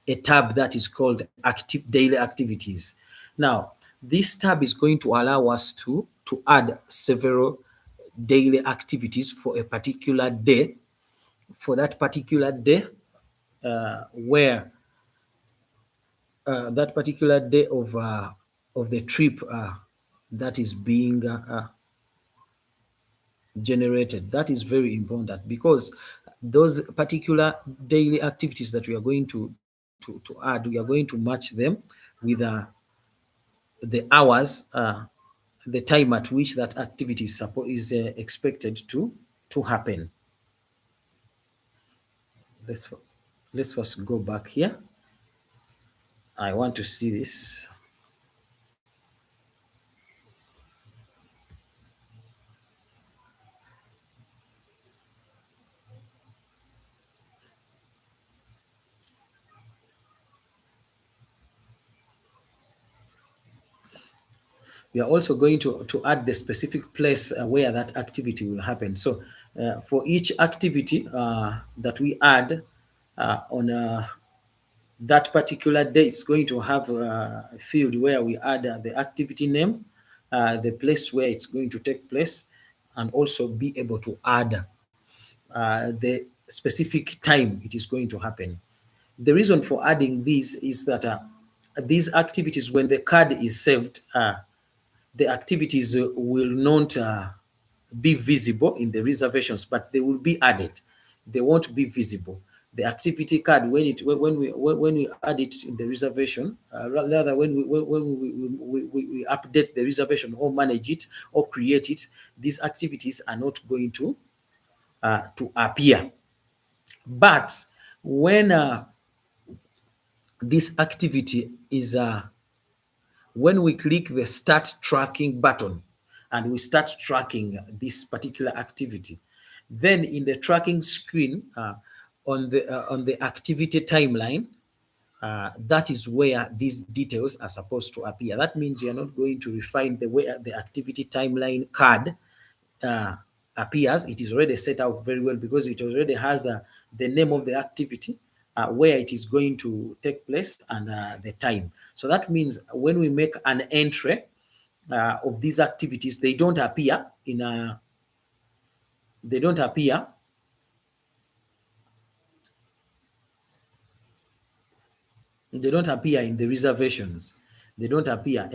a tab that is called active daily activities. Now this tab is going to allow us to add several daily activities for a particular day, for that particular day, where that particular day of the trip that is being generated. That is very important because those particular daily activities that we are going to add, we are going to match them with the hours, the time at which that activity is expected to happen. Let's let's first go back here. I want to see this. We are also going to add the specific place where that activity will happen. So for each activity that we add on that particular day, it's going to have a field where we add the activity name, the place where it's going to take place, and also be able to add the specific time it is going to happen. The reason for adding these is that these activities, when the card is saved, the activities will not be visible in the reservations, but they will be added. They won't be visible. The activity card, when we add it in the reservation, rather when we update the reservation or manage it or create it, these activities are not going to appear. But when this activity is when we click the start tracking button and we start tracking this particular activity, then in the tracking screen on the activity timeline, that is where these details are supposed to appear. That means you're not going to refine the way the activity timeline card uh, appears. It is already set out very well because it already has the name of the activity, where it is going to take place, and the time. So that means when we make an entry of these activities, they don't appear in a they don't appear they don't appear in the reservations. They don't appear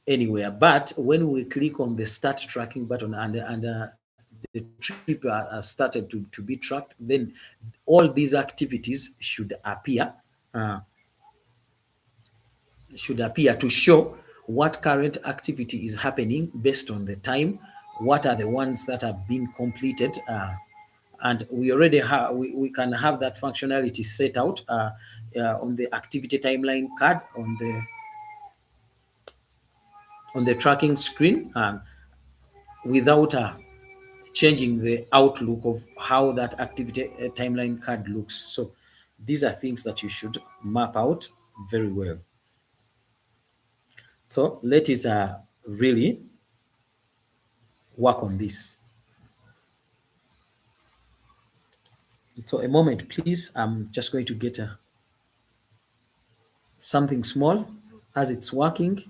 anywhere. But when we click on the start tracking button and the trip started to be tracked, then all these activities uh, should appear to show what current activity is happening based on the time, what are the ones that have been completed, and we already have we can have that functionality set out on the activity timeline card on the tracking screen, without changing the outlook of how that activity timeline card looks. So these are things that you should map out very well. So let us really work on this. So a moment, please. I'm just going to get something small as it's working.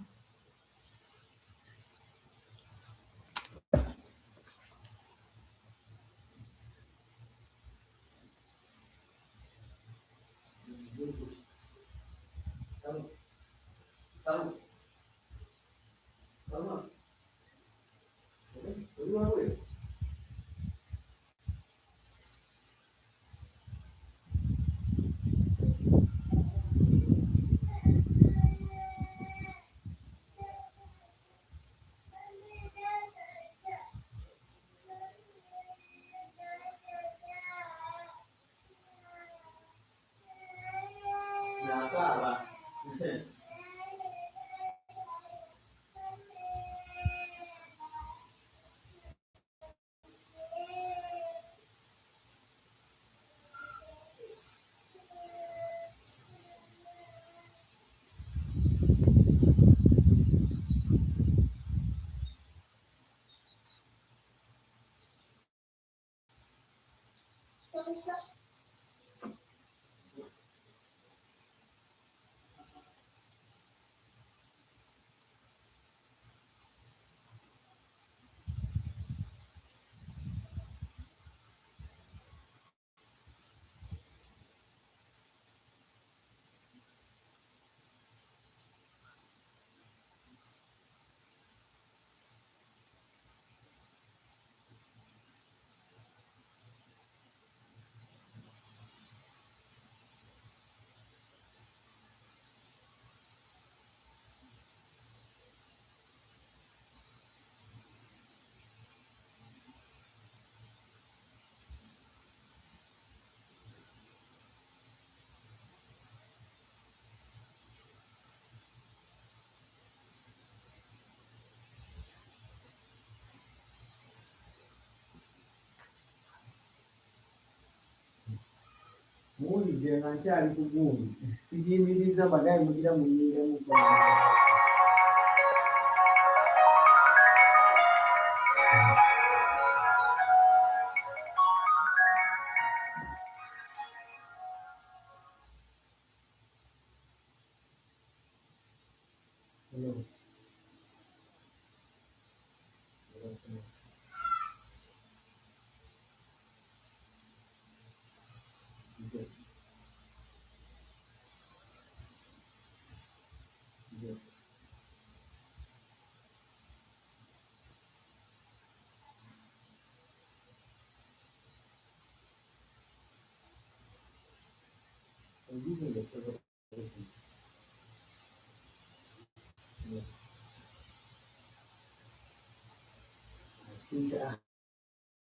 Muwulire nga nkyali ku gundi sigiyimiriza bagaye mugira munyiremu.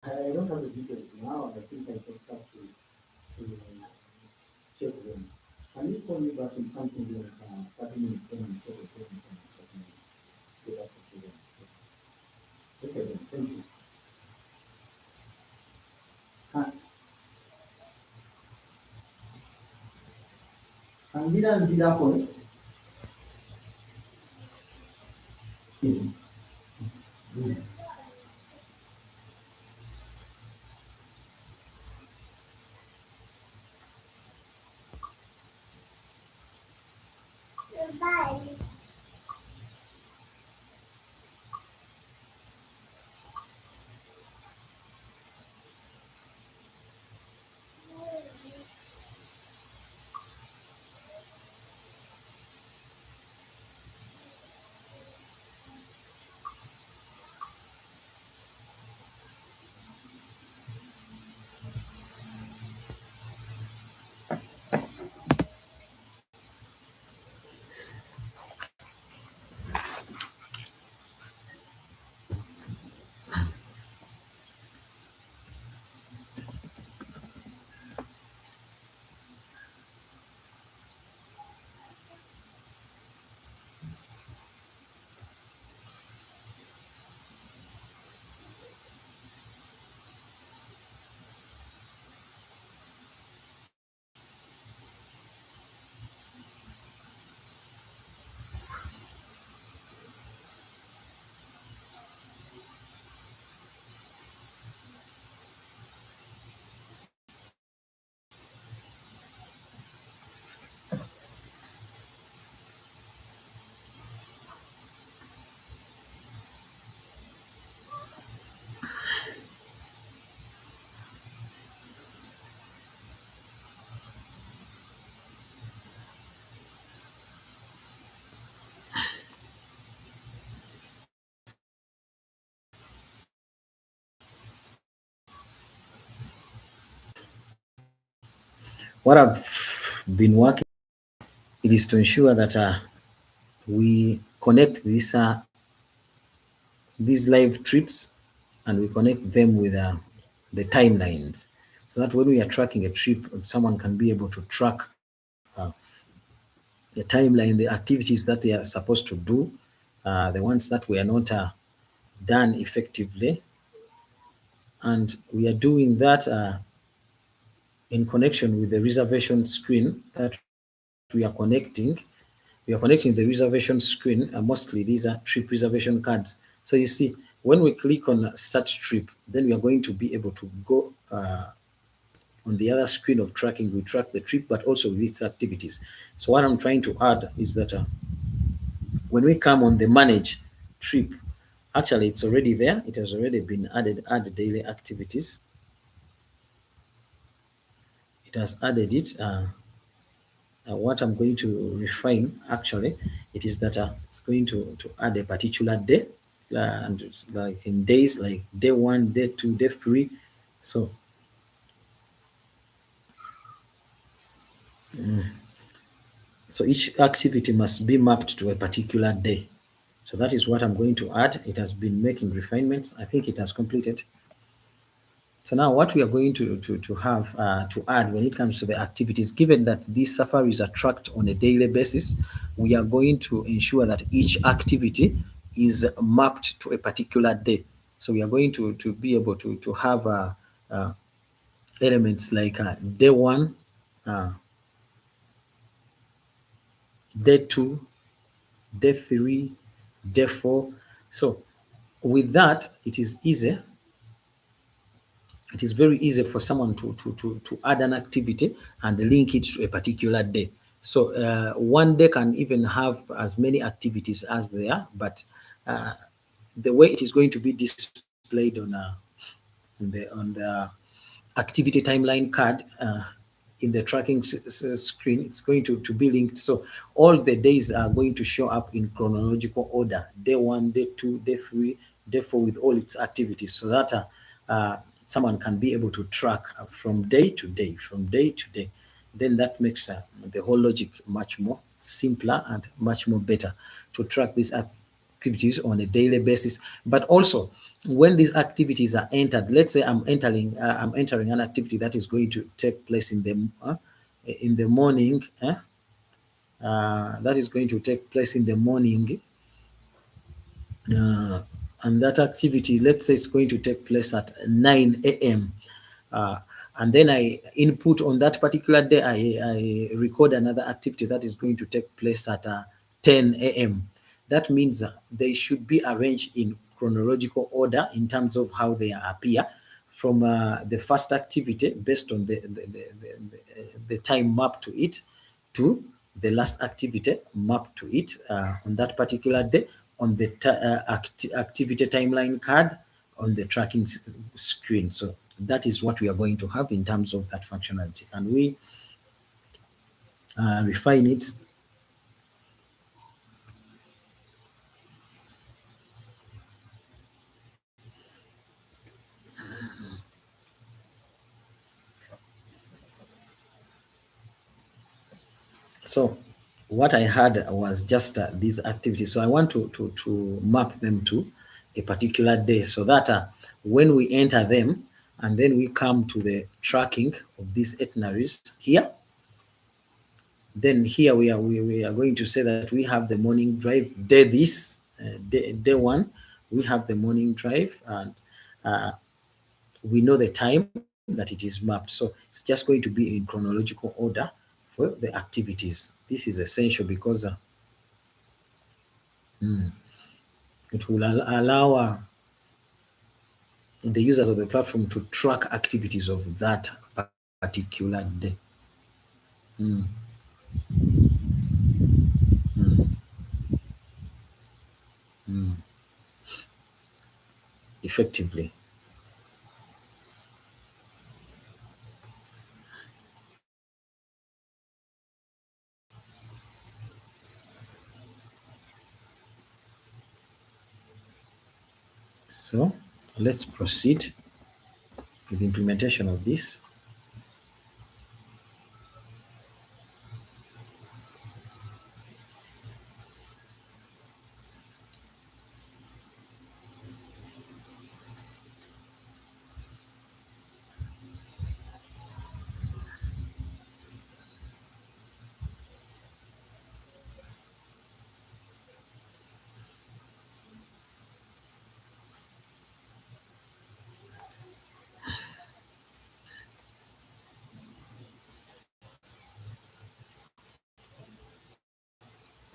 I don't have the details now. I think I just have to check them. Can you call me back in something like 30 minutes when I'm set up here and get up to them? Okay, then. Thank you. Angira nzirako. Bye. What I've been working, it is to ensure that we connect these live trips, and we connect them with the timelines, so that when we are tracking a trip, someone can be able to track the timeline, the activities that they are supposed to do, the ones that were not done effectively. And we are doing that in connection with the reservation screen that we are connecting. We are connecting the reservation screen. Mostly these are trip reservation cards. So you see, when we click on start trip, then we are going to be able to go on the other screen of tracking. We track the trip, but also with its activities. So what I'm trying to add is that when we come on the manage trip, actually it's already there. It has already been added. Add daily activities. It has added it. What I'm going to refine actually, it is that it's going to add a particular day, and it's like in days, like day one, day two, day three. So so each activity must be mapped to a particular day. So that is what I'm going to add. It has been making refinements. I think it has completed. So now what we are going to have to add when it comes to the activities, given that these safaris are tracked on a daily basis, we are going to ensure that each activity is mapped to a particular day. So we are going to be able to have uh, elements like day one, uh, day two, day three, day four. So with that, it is very easy for someone to add an activity and link it to a particular day. So one day can even have as many activities as they are, but uh, the way it is going to be displayed on the activity timeline card in the tracking screen, it's going to be linked. So all the days are going to show up in chronological order: day one, day two, day three, day four, with all its activities, so that someone can be able to track from day to day, from day to day. Then that makes the whole logic much more simpler and much more better to track these activities on a daily basis. But also, when these activities are entered, let's say I'm entering an activity that is going to take place in the morning. That is going to take place in the morning, uh, and that activity, let's say it's going to take place at 9 a.m. Uh, and then I input on that particular day, I record another activity that is going to take place at 10 a.m. That means they should be arranged in chronological order in terms of how they appear, from the first activity based on the time mapped to it, to the last activity mapped to it on that particular day, on the activity timeline card on the tracking screen. So that is what we are going to have in terms of that functionality. Can we refine it? So what I had was just these activities. So I want to map them to a particular day, so that when we enter them and then we come to the tracking of these itineraries here, then here we are going to say that we have the morning drive day this, day one, we have the morning drive, and uh, we know the time that it is mapped. So it's just going to be in chronological order for the activities. This is essential because it will allow the users of the platform to track activities of that particular day. Effectively. So let's proceed with the implementation of this.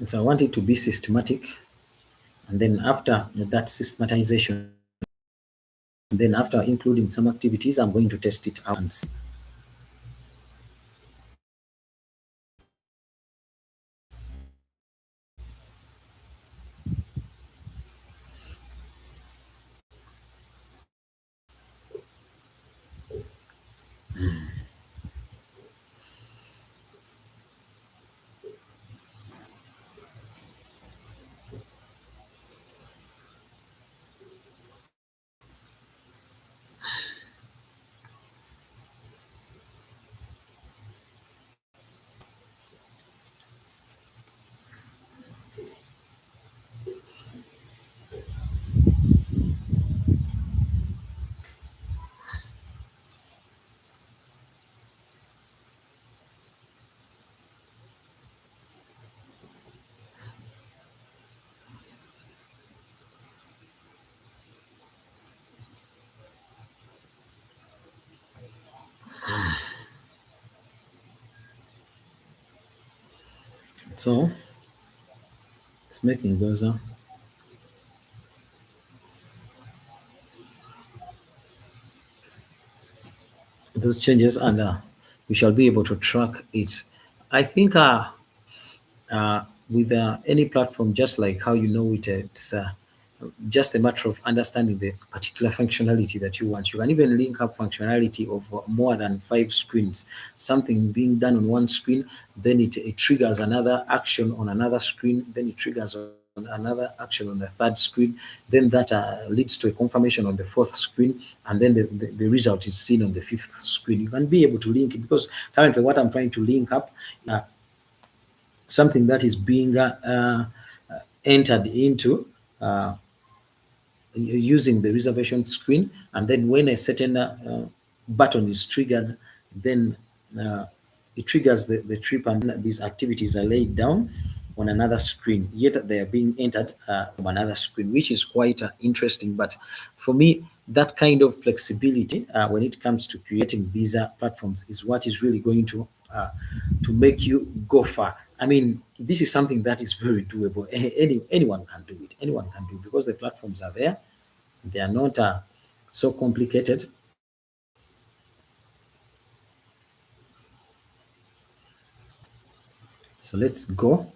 So I want it to be systematic. And then after that systematization, then after including some activities, I'm going to test it out and see. So it's making those changes, and we shall be able to track it. I think with any platform, just like how you know it, it's just a matter of understanding the particular functionality that you want. You can even link up functionality of more than 5 screens. Something being done on one screen, then it triggers another action on another screen, then it triggers on another action on the third screen, then that leads to a confirmation on the fourth screen, and then the result is seen on the fifth screen. You can be able to link it because currently what I'm trying to link up uh, something that is being entered into uh, using the reservation screen, and then when a certain button is triggered, then uh, it triggers the trip, and these activities are laid down on another screen, yet they are being entered on another screen, which is quite interesting. But for me, that kind of flexibility when it comes to creating these platforms is what is really going to make you go far. I mean, this is something that is very doable. Anyone can do it. Anyone can do it because the platforms are there. They are not so complicated. So let's go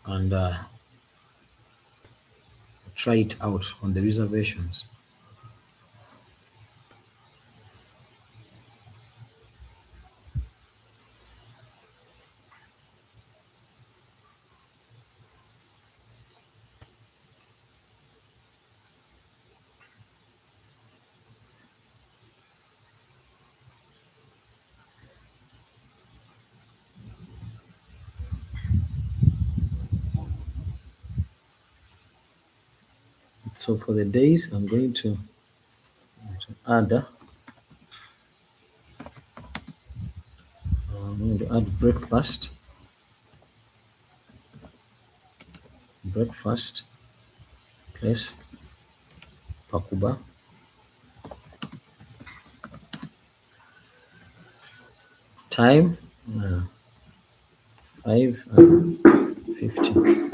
and try it out on the reservations. So for the days, I'm going to add breakfast place, Pakuba, time, uh, 5:50.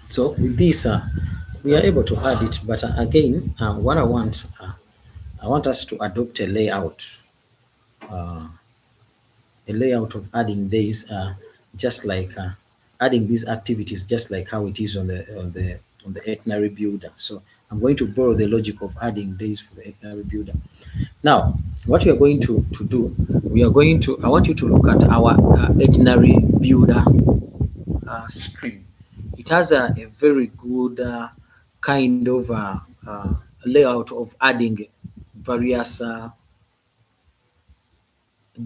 So with this, we are able to add it, but again, what I want us to adopt a layout of adding days, just like adding these activities, just like how it is on the itinerary builder. So I'm going to borrow the logic of adding days for the itinerary builder. Now, what we are going to do, I want you to look at our itinerary builder screen. it has a very good kind of layout of adding various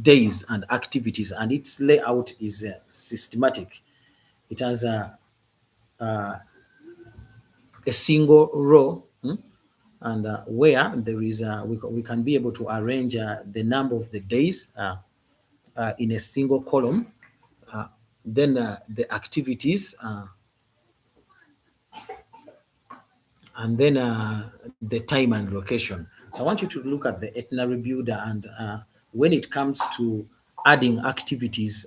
days and activities, and its layout is systematic. It has a single row, and where there is we can be able to arrange the number of the days in a single column. Uh, then the activities, and then the time and location. So I want you to look at the itinerary builder, and when it comes to adding activities,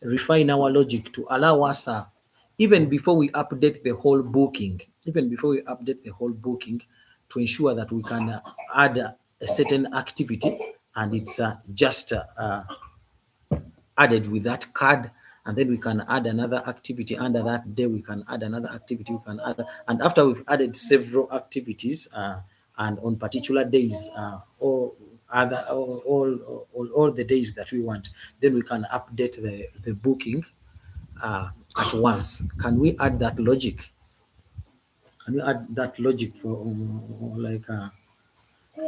refine our logic to allow us, even before we update the whole booking, even before we update the whole booking, to ensure that we can add a certain activity, and it's just added with that card, and then we can add another activity under that day. We can add another activity. We can add, and after we've added several activities, and on particular days, or other all the days that we want, then we can update the booking at once. Can we add that logic? Can we add that logic for like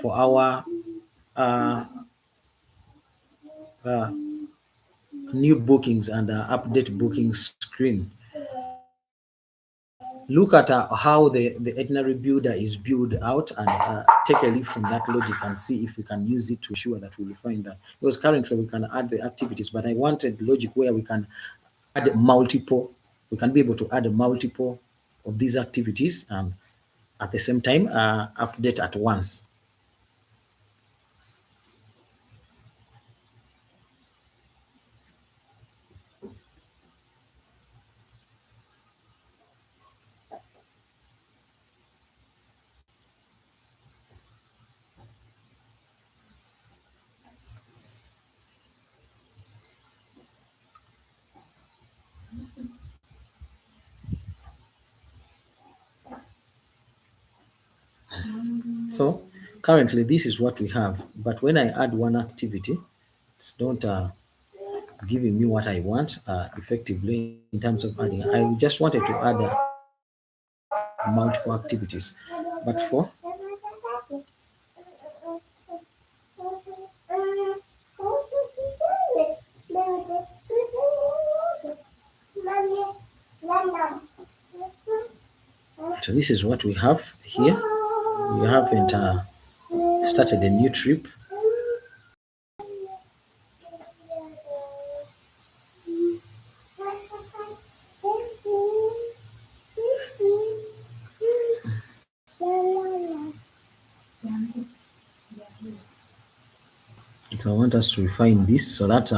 for our uh, uh, new bookings and update booking screen? Look at how the itinerary builder is built out, and take a leaf from that logic and see if we can use it to ensure that we refine that. Because currently we can add the activities, but I wanted logic where we can add multiple, we can be able to add multiple of these activities, and at the same time update at once. So currently this is what we have, but when I add one activity, it's not giving me what I want effectively in terms of adding. I just wanted to add multiple activities, but for so this is what we have here. We haven't started a new trip. So I want us to refine this so that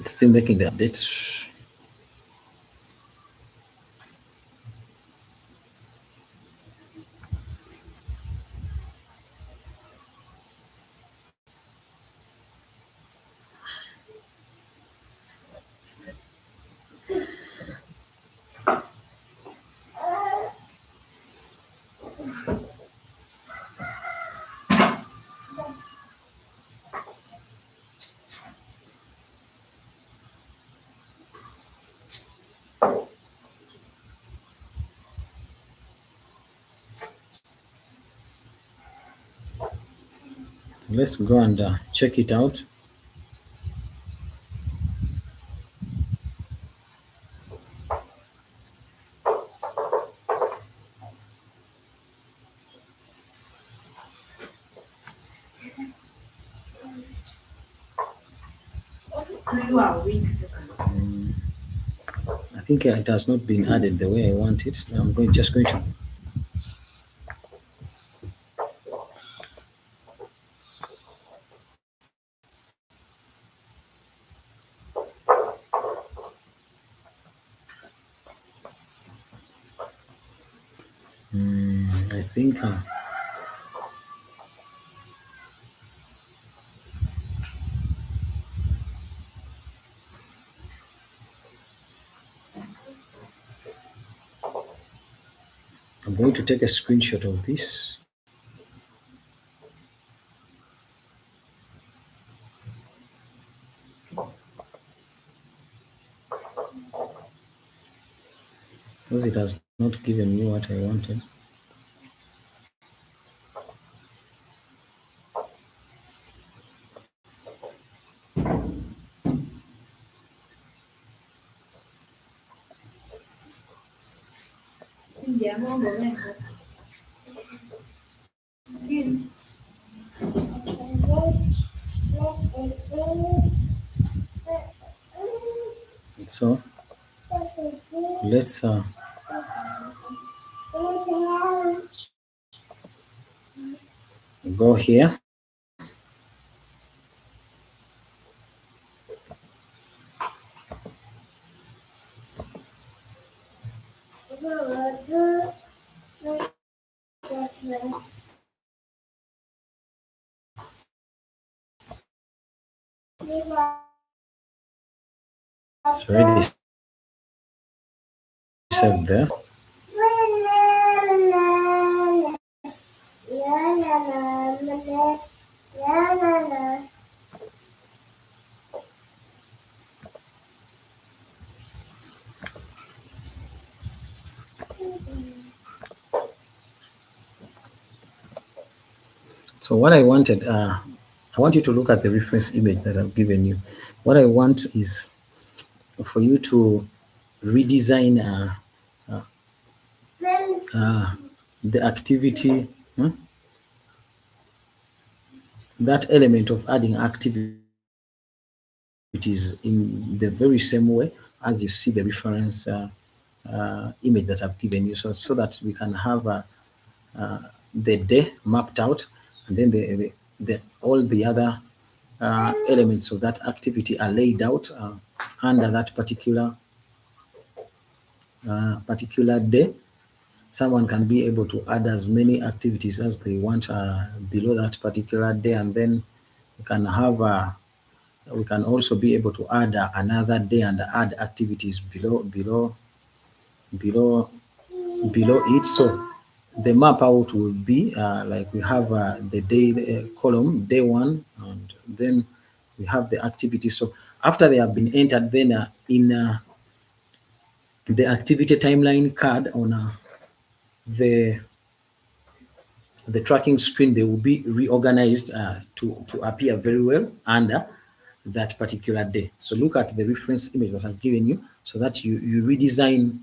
it's still making the updates. So let's go and check it out. I think it has not been added the way I want it. I'm just going to. I think I'm going to take a screenshot of this. Because it has not given me what I wanted. So let's go here. It's already saved there. So what I wanted, I want you to look at the reference image that I've given you. What I want is for you to redesign the activity, that element of adding activities in the very same way as you see the reference image that I've given you, so that we can have the day mapped out, and then the all the other elements of that activity are laid out under that particular day. Someone can be able to add as many activities as they want below that particular day, and then we can have we can also be able to add another day and add activities below below it. So the map out will be like we have the day column, day one, and then we have the activity. So after they have been entered, then in the activity timeline card on the the tracking screen, they will be reorganized to appear very well under that particular day. So look at the reference image that I've given you, so that you redesign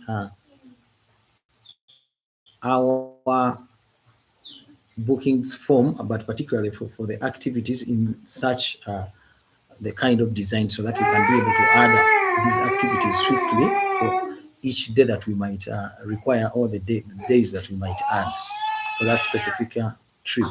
our bookings form, but particularly for the activities in such the kind of design, so that we can be able to add these activities swiftly for each day that we might require, or the days that we might add for that specific trip.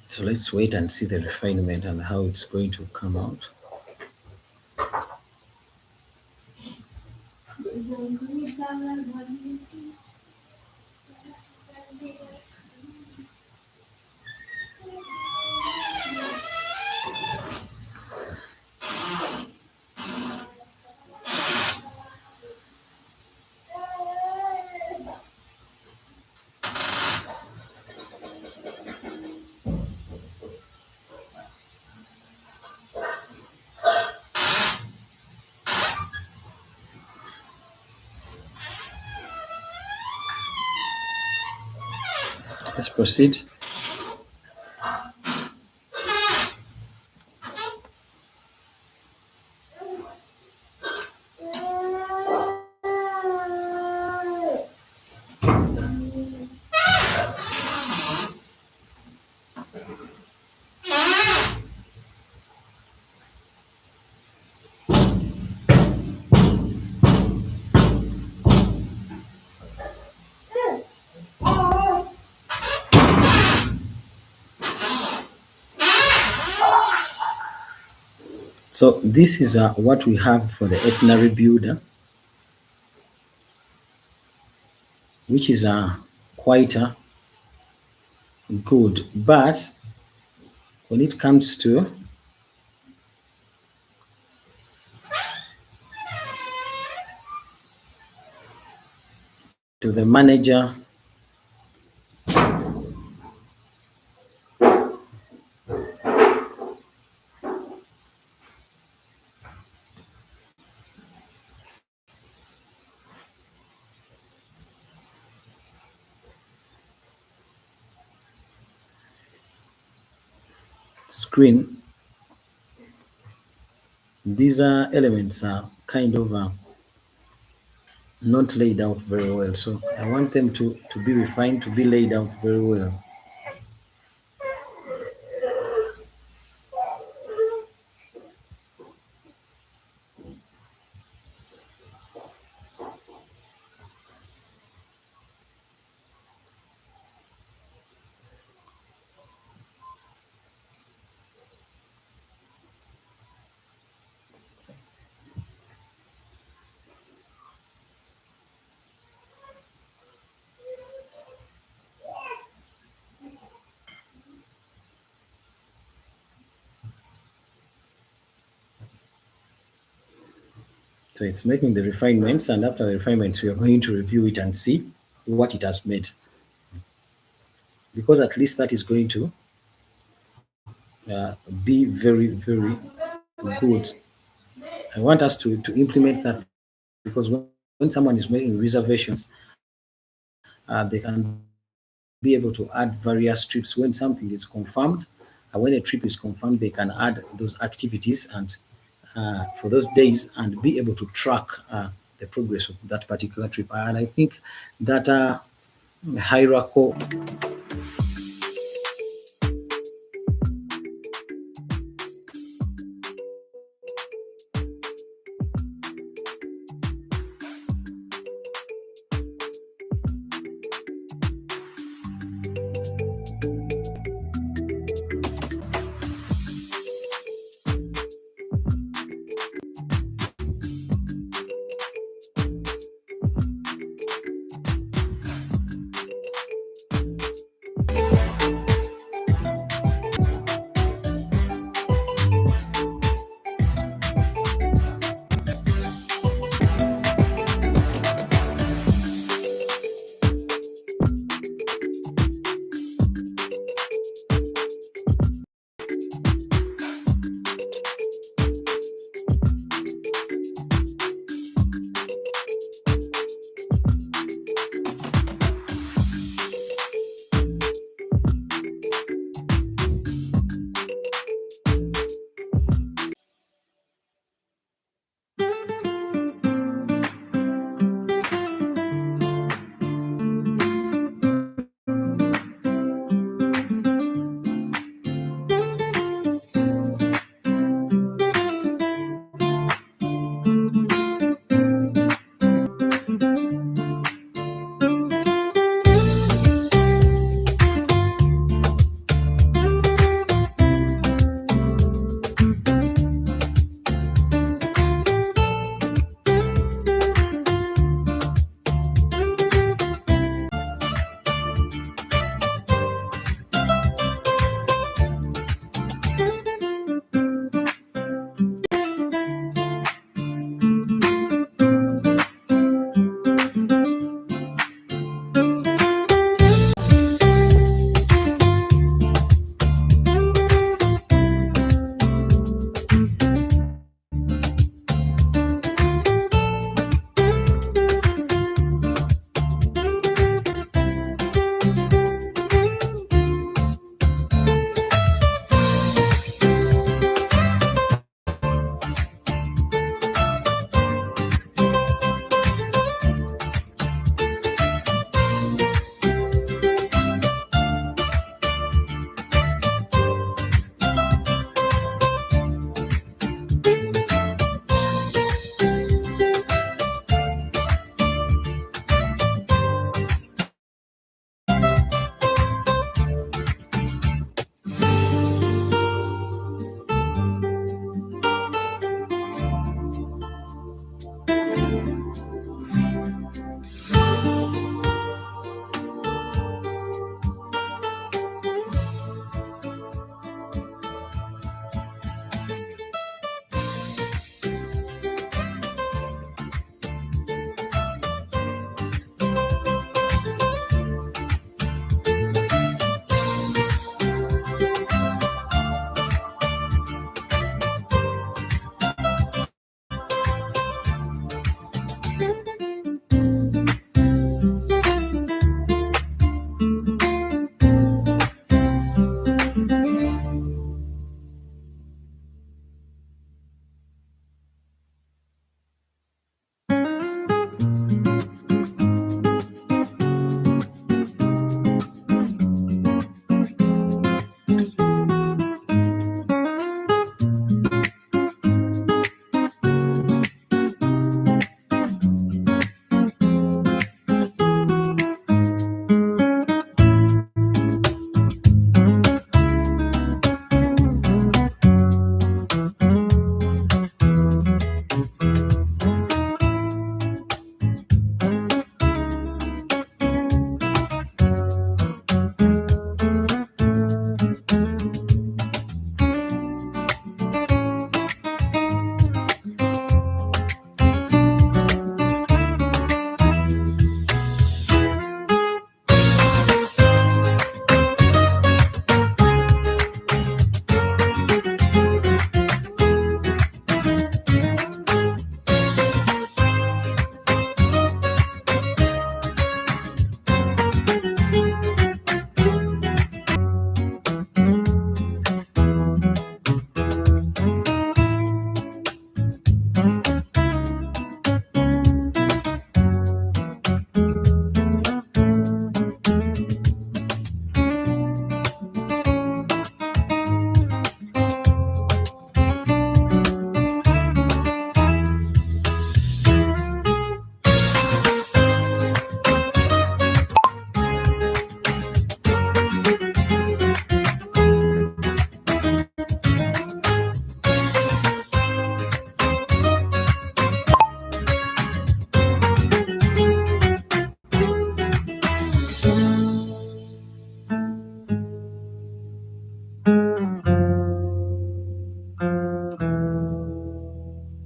So let's wait and see the refinement and how it's going to come out. Let's proceed. So this is what we have for the itinerary builder, which is quite good. But when it comes to the manager screen, these elements are kind of not laid out very well. So I want them to be refined, to be laid out very well. So it's making the refinements, and after the refinements, we are going to review it and see what it has made. Because at least that is going to be very, very good. I want us to implement that, because when someone is making reservations, they can be able to add various trips when something is confirmed. When a trip is confirmed, they can add those activities and for those days and be able to track the progress of that particular trip. And I think that hierarchical